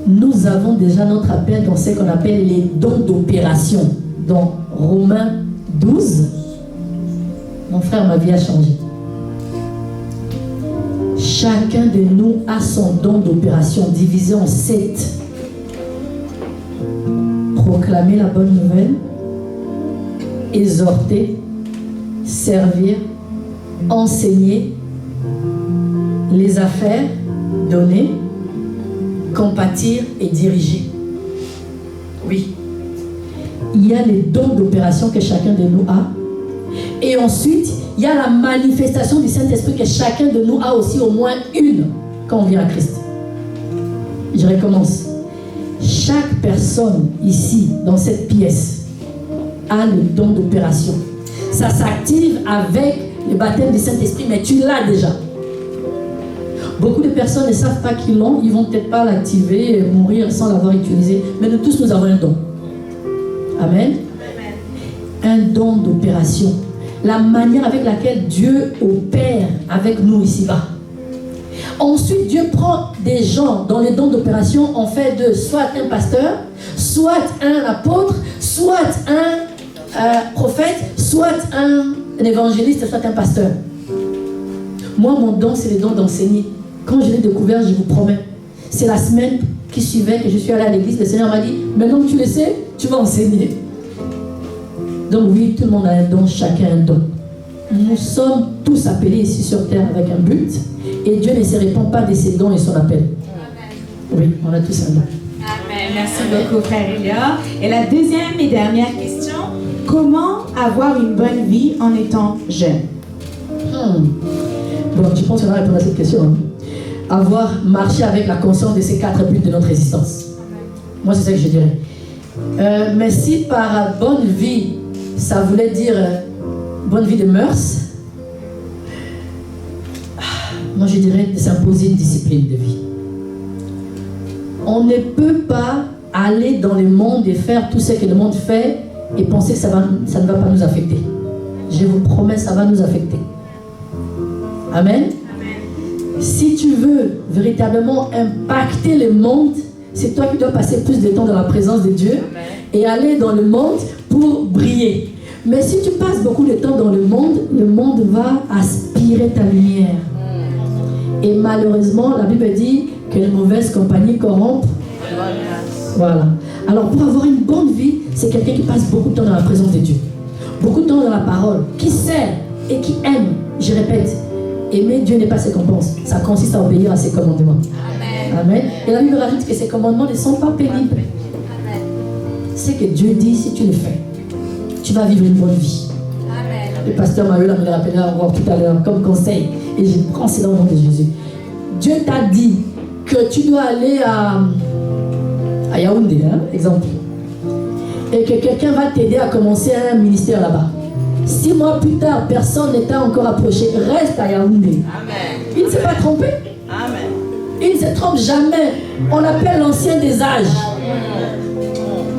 nous avons déjà notre appel dans ce qu'on appelle les dons d'opération. Dans Romains 12, mon frère, ma vie a changé. Chacun de nous a son don d'opération divisé en 7. Proclamer la bonne nouvelle, exhorter, servir, enseigner, les affaires, donner, compatir et diriger. Oui. Il y a les dons d'opération que chacun de nous a. Et ensuite, il y a la manifestation du Saint-Esprit que chacun de nous a aussi au moins une quand on vient à Christ. Je recommence. Chaque personne ici, dans cette pièce, a le don d'opération. Ça s'active avec le baptême du Saint-Esprit, mais tu l'as déjà. Beaucoup de personnes ne savent pas qu'ils l'ont, ils ne vont peut-être pas l'activer, mourir sans l'avoir utilisé. Mais nous tous, nous avons un don. Amen. Un don d'opération. La manière avec laquelle Dieu opère avec nous ici-bas. Ensuite, Dieu prend des gens dans les dons d'opération, en fait de soit un pasteur, soit un apôtre, soit un prophète, soit un évangéliste, soit un pasteur. Moi, mon don, c'est le don d'enseigner. Quand je l'ai découvert, je vous promets, c'est la semaine qui suivait que je suis allée à l'église, le Seigneur m'a dit, maintenant que tu le sais, tu vas enseigner. Donc oui, tout le monde a un don, chacun a un don. Nous sommes tous appelés ici sur terre avec un but, et Dieu ne se répand pas de ses dons et son appel. Oui, on a tous un don. Amen. Merci beaucoup, frère Elia. Et la deuxième et dernière question, comment avoir une bonne vie en étant jeune? Bon, je pense qu'on va répondre à cette question. Hein. Avoir marché avec la conscience de ces 4 buts de notre existence. Moi, c'est ça que je dirais. Mais si par bonne vie, ça voulait dire bonne vie de mœurs, moi je dirais de s'imposer une discipline de vie. On ne peut pas aller dans le monde et faire tout ce que le monde fait et penser que ça ne va pas nous affecter. Je vous promets, ça va nous affecter. Amen. Si tu veux véritablement impacter le monde, c'est toi qui dois passer plus de temps dans la présence de Dieu et aller dans le monde pour briller. Mais si tu passes beaucoup de temps dans le monde va aspirer ta lumière. Et malheureusement, la Bible dit que les mauvaises compagnies corrompent. Voilà. Alors pour avoir une bonne vie, c'est quelqu'un qui passe beaucoup de temps dans la présence de Dieu. Beaucoup de temps dans la parole, qui sert et qui aime. Je répète, aimer Dieu n'est pas ce qu'on pense. Ça consiste à obéir à ses commandements. Amen. Et la Bible rajoute que ces commandements ne sont pas pénibles. C'est que Dieu dit, si tu le fais, tu vas vivre une bonne vie. Amen. Le pasteur Mario me l'a rappelé encore tout à l'heure comme conseil. Et je prends cela au nom de Jésus. Dieu t'a dit que tu dois aller à Yaoundé, hein, exemple. Et que quelqu'un va t'aider à commencer un ministère là-bas. 6 mois plus tard, personne ne t'a encore approché. Reste à Yaoundé. Amen. Il ne s'est pas trompé. Amen. Il ne se trompe jamais. On appelle l'ancien des âges.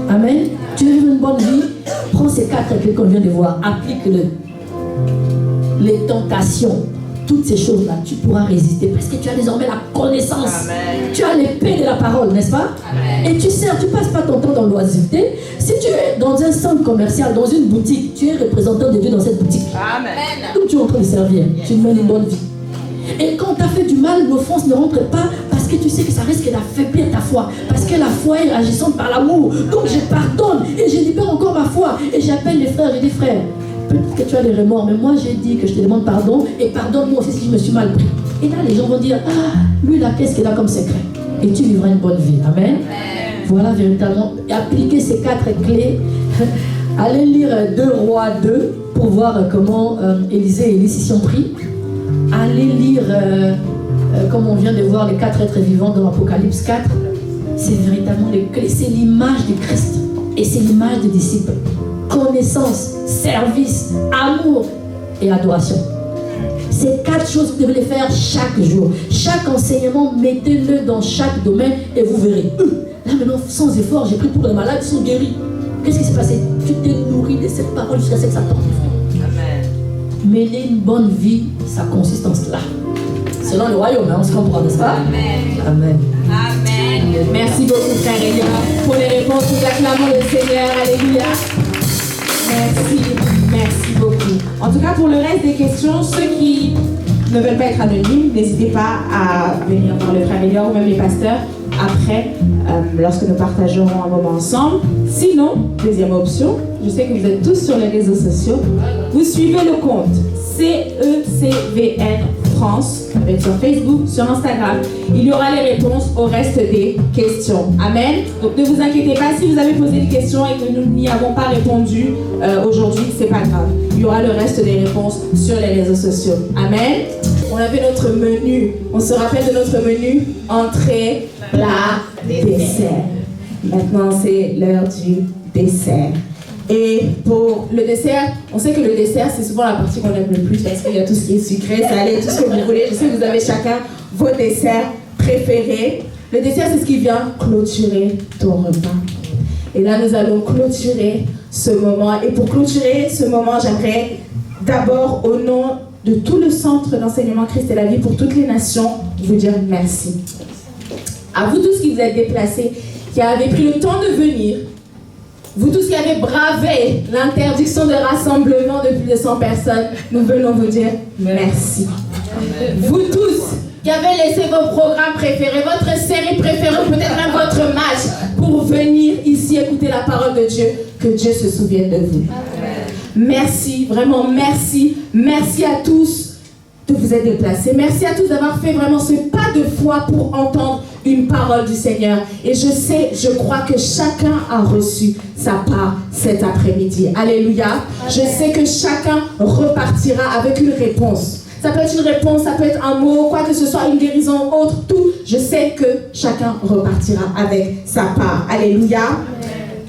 Amen. Tu veux vivre une bonne vie? Prends ces 4 clés qu'on vient de voir. Applique-le. Les tentations, toutes ces choses-là, tu pourras résister parce que tu as désormais la connaissance. Amen. Tu as l'épée de la parole, n'est-ce pas? Amen. Et tu sers, tu ne passes pas ton temps dans l'oisiveté. Si tu es dans un centre commercial, dans une boutique, tu es représentant de Dieu dans cette boutique. Amen. Donc tu es en train de servir. Tu mènes une bonne vie. Et quand tu as fait du mal, l'offense ne rentre pas parce que tu sais que ça risque d'affaiblir ta foi. Parce que la foi est agissante par l'amour. Donc je pardonne et je libère encore ma foi. Et j'appelle les frères, je dis frère, peut-être que tu as des remords, mais moi j'ai dit que je te demande pardon et pardonne-moi aussi si je me suis mal pris. Et là les gens vont dire, ah, lui là, qu'est-ce qu'il a comme secret? Et tu vivras une bonne vie. Amen. Amen. Voilà véritablement, appliquer ces 4 clés. Allez lire 2 Rois 2 pour voir comment Élisée et Élie s'y sont pris. Allez lire, comme on vient de voir, les 4 êtres vivants dans l'Apocalypse 4. C'est véritablement les clés, c'est l'image du Christ et c'est l'image des disciples. Connaissance, service, amour et adoration. Ces 4 choses, vous devez les faire chaque jour. Chaque enseignement, mettez-le dans chaque domaine et vous verrez. Là maintenant, sans effort, j'ai pris pour les malades, ils sont guéris. Qu'est-ce qui s'est passé? Tu t'es nourri de cette parole jusqu'à ce que ça porte. Mener une bonne vie, ça consiste en cela. Selon le royaume, hein, on se comprend, n'est-ce pas? Amen. Amen. Amen. Merci beaucoup, frère Elia, pour les réponses. Nous acclamons le Seigneur. Alléluia. Merci beaucoup. En tout cas, pour le reste des questions, ceux qui ne veulent pas être anonymes, n'hésitez pas à venir voir le frère Elia ou même les pasteurs après, lorsque nous partagerons un moment ensemble. Sinon, deuxième option, je sais que vous êtes tous sur les réseaux sociaux, vous suivez le compte CECVN France, avec sur Facebook, sur Instagram. Il y aura les réponses au reste des questions. Amen. Donc ne vous inquiétez pas, si vous avez posé des questions et que nous n'y avons pas répondu aujourd'hui, c'est pas grave. Il y aura le reste des réponses sur les réseaux sociaux. Amen. On avait notre menu. On se rappelle de notre menu: entrée, plat, dessert. Maintenant, c'est l'heure du dessert. Et pour le dessert, on sait que le dessert, c'est souvent la partie qu'on aime le plus parce qu'il y a tout ce qui est sucré, salé, tout ce que vous voulez. Je sais que vous avez chacun vos desserts préférés. Le dessert, c'est ce qui vient clôturer ton repas. Et là, nous allons clôturer ce moment. Et pour clôturer ce moment, j'aimerais d'abord, au nom de tout le centre d'enseignement Christ et la vie pour toutes les nations, vous dire merci. À vous tous qui vous êtes déplacés, qui avez pris le temps de venir, vous tous qui avez bravé l'interdiction de rassemblement de plus de 100 personnes, nous venons vous dire merci. Vous tous qui avez laissé vos programmes préférés, votre série préférée, peut-être même votre match, pour venir ici écouter la parole de Dieu. Que Dieu se souvienne de vous. Merci, vraiment merci. Merci à tous de vous être déplacés. Merci à tous d'avoir fait vraiment ce pas de foi pour entendre une parole du Seigneur. Et je crois que chacun a reçu sa part cet après-midi. Alléluia. Je sais que chacun repartira avec une réponse. Ça peut être une réponse, ça peut être un mot, quoi que ce soit, une guérison, autre, tout. Je sais que chacun repartira avec sa part. Alléluia.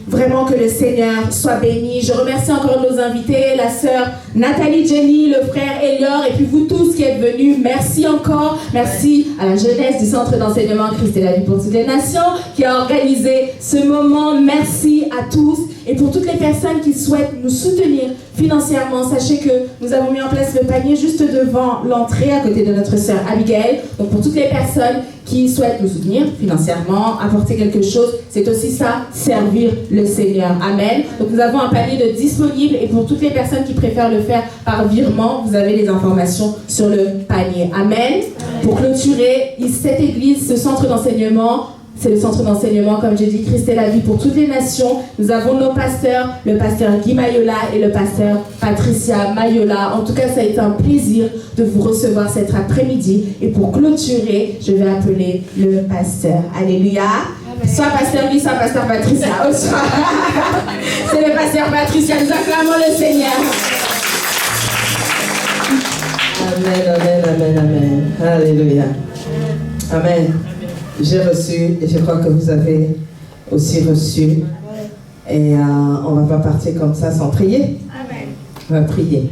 Vraiment que le Seigneur soit béni. Je remercie encore nos invités, la sœur Nathalie Jenny, le frère Elior, et puis vous tous qui êtes venus. Merci encore. Merci à la jeunesse du Centre d'enseignement Christ et la vie pour toutes les nations qui a organisé ce moment. Merci à tous. Et pour toutes les personnes qui souhaitent nous soutenir financièrement, sachez que nous avons mis en place le panier juste devant l'entrée à côté de notre sœur Abigail. Donc pour toutes les personnes qui souhaitent nous soutenir financièrement, apporter quelque chose, c'est aussi ça, servir le Seigneur. Amen. Donc nous avons un panier de disponible et pour toutes les personnes qui préfèrent le faire par virement, vous avez les informations sur le panier. Amen. Pour clôturer, cette église, ce centre d'enseignement, c'est le centre d'enseignement, comme j'ai dit, Christ et la vie pour toutes les nations. Nous avons nos pasteurs, le pasteur Guy Mayola et le pasteur Patricia Mayola. En tout cas, ça a été un plaisir de vous recevoir cet après-midi. Et pour clôturer, je vais appeler le pasteur. Alléluia. Soit pasteur Guy, soit pasteur Patricia. C'est le pasteur Patricia. Nous acclamons le Seigneur. Amen, amen, amen, amen. Alléluia. Amen. J'ai reçu et je crois que vous avez aussi reçu. Et on ne va pas partir comme ça sans prier. Amen. On va prier.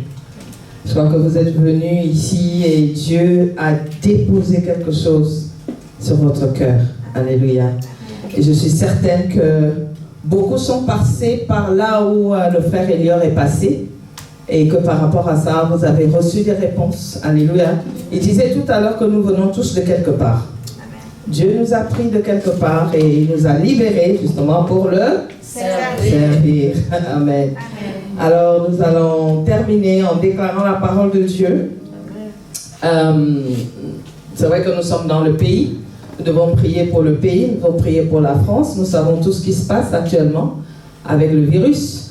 Je crois que vous êtes venus ici et Dieu a déposé quelque chose sur votre cœur. Alléluia. Et je suis certaine que beaucoup sont passés par là où le frère Elior est passé. Et que par rapport à ça, vous avez reçu des réponses. Alléluia. Il disait tout à l'heure que nous venons tous de quelque part. Dieu nous a pris de quelque part et il nous a libérés justement pour le servir. Amen. Alors nous allons terminer en déclarant la parole de Dieu. C'est vrai que nous sommes dans le pays. Nous devons prier pour le pays, nous devons prier pour la France. Nous savons tout ce qui se passe actuellement avec le virus.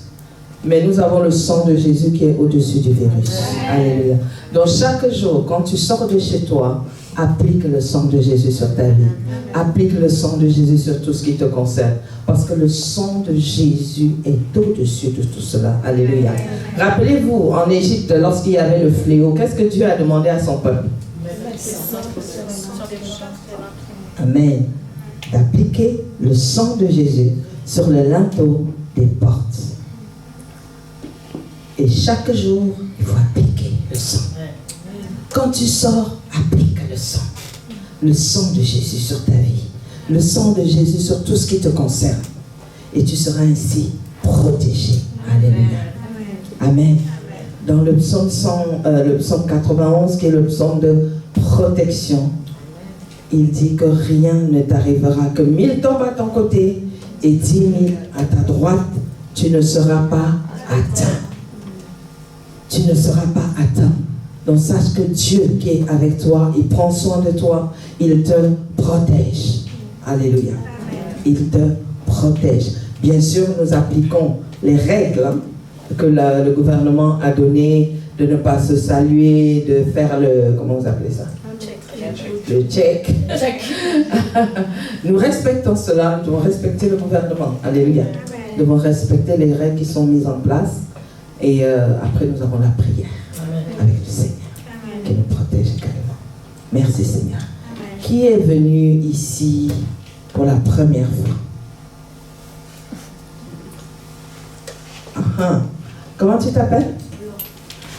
Mais nous avons le sang de Jésus qui est au-dessus du virus. Alléluia. Donc chaque jour, quand tu sors de chez toi, applique le sang de Jésus sur ta vie. Applique le sang de Jésus sur tout ce qui te concerne. Parce que le sang de Jésus est au-dessus de tout cela. Alléluia. Rappelez-vous, en Égypte, lorsqu'il y avait le fléau, qu'est-ce que Dieu a demandé à son peuple? Amen. D'appliquer le sang de Jésus sur le linteau des portes. Et chaque jour, il faut appliquer le sang. Quand tu sors, applique le sang. Le sang de Jésus sur ta vie. Le sang de Jésus sur tout ce qui te concerne. Et tu seras ainsi protégé. Alléluia. Amen. Dans le psaume 91, qui est le psaume de protection, il dit que rien ne t'arrivera, que 1000 tombent à ton côté et 10 000 à ta droite, tu ne seras pas atteint. Tu ne seras pas atteint. Donc sache que Dieu qui est avec toi, il prend soin de toi, il te protège. Alléluia. Il te protège. Bien sûr, nous appliquons les règles que le gouvernement a données, de ne pas se saluer, de faire le... Comment vous appelez ça? Le check. Nous respectons cela, nous devons respecter le gouvernement. Alléluia. Nous devons respecter les règles qui sont mises en place. Et après, nous avons la prière avec le Seigneur qui nous protège également. Merci Seigneur. Qui est venu ici pour la première fois? Comment tu t'appelles?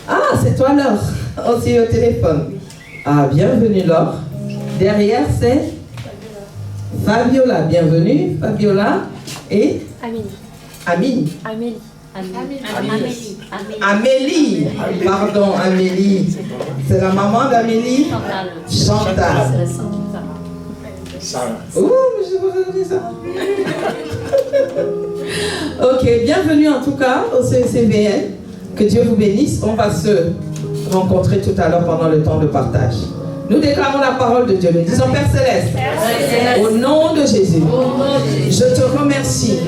Ah, c'est toi Laure, aussi au téléphone. Ah, bienvenue Laure. Derrière, c'est Fabiola. Bienvenue Fabiola. Et Amélie. Amélie. Pardon, Amélie. C'est la maman d'Amélie? Chantal. Oh, je vous redonner ça. Ok, bienvenue en tout cas au CCVN. Que Dieu vous bénisse. On va se rencontrer tout à l'heure pendant le temps de partage. Nous déclarons la parole de Dieu. Nous disons, Père Céleste, au nom de Jésus, je te remercie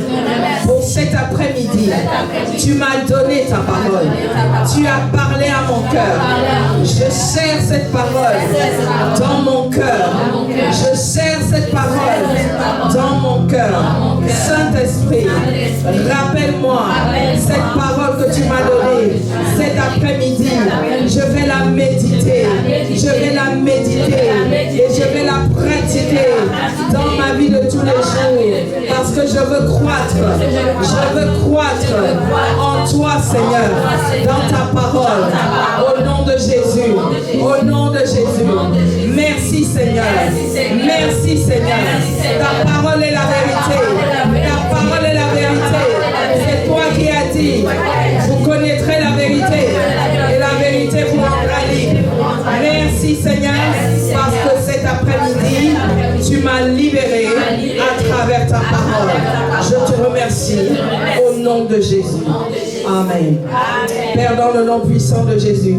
pour cet après-midi. Tu m'as donné ta parole. Tu as parlé à mon cœur. Je serre cette parole dans mon cœur. Je serre cette parole dans mon cœur. Saint-Esprit, rappelle-moi cette parole que tu m'as donnée cet après-midi. Je vais la méditer. Je vais la méditer et je vais la pratiquer dans ma vie de tous les jours parce que je veux croître en toi, Seigneur, dans ta parole, au nom de Jésus, au nom de Jésus. Merci, Seigneur, merci, Seigneur. Ta parole est la vérité, ta parole est la vérité. C'est toi qui as dit, vous connaîtrez la vérité et la vérité vous rendra libre. Merci, Seigneur, parce que cet après-midi, tu m'as libéré à travers ta parole. Je te remercie au nom de Jésus. Amen. Père, dans le nom puissant de Jésus,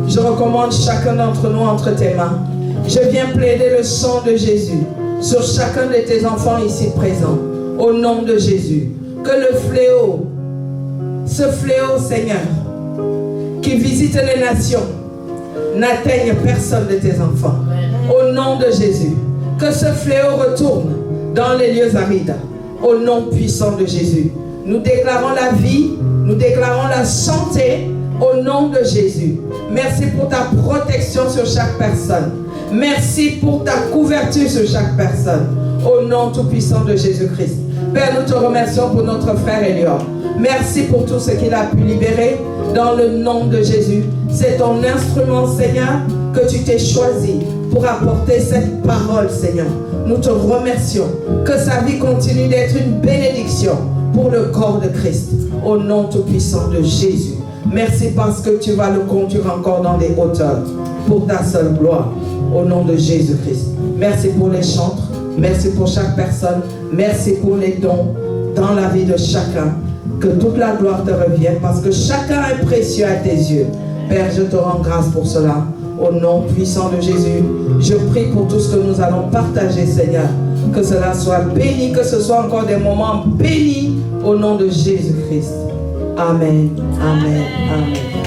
je recommande chacun d'entre nous entre tes mains. Je viens plaider le sang de Jésus sur chacun de tes enfants ici présents. Au nom de Jésus. Que le fléau, ce fléau, Seigneur, qui visite les nations, n'atteigne personne de tes enfants. Au nom de Jésus. Que ce fléau retourne dans les lieux arides. Au nom puissant de Jésus. Nous déclarons la vie, nous déclarons la santé au nom de Jésus. Merci pour ta protection sur chaque personne. Merci pour ta couverture sur chaque personne. Au nom tout puissant de Jésus-Christ. Père, nous te remercions pour notre frère Elior. Merci pour tout ce qu'il a pu libérer dans le nom de Jésus. C'est ton instrument, Seigneur, que tu t'es choisi pour apporter cette parole, Seigneur. Nous te remercions. Que sa vie continue d'être une bénédiction pour le corps de Christ. Au nom tout puissant de Jésus. Merci parce que tu vas le conduire encore dans les hauteurs pour ta seule gloire. Au nom de Jésus-Christ. Merci pour les chantres. Merci pour chaque personne. Merci pour les dons dans la vie de chacun. Que toute la gloire te revienne parce que chacun est précieux à tes yeux. Père, je te rends grâce pour cela. Au nom puissant de Jésus, je prie pour tout ce que nous allons partager, Seigneur. Que cela soit béni, que ce soit encore des moments bénis au nom de Jésus-Christ. Amen, amen, amen.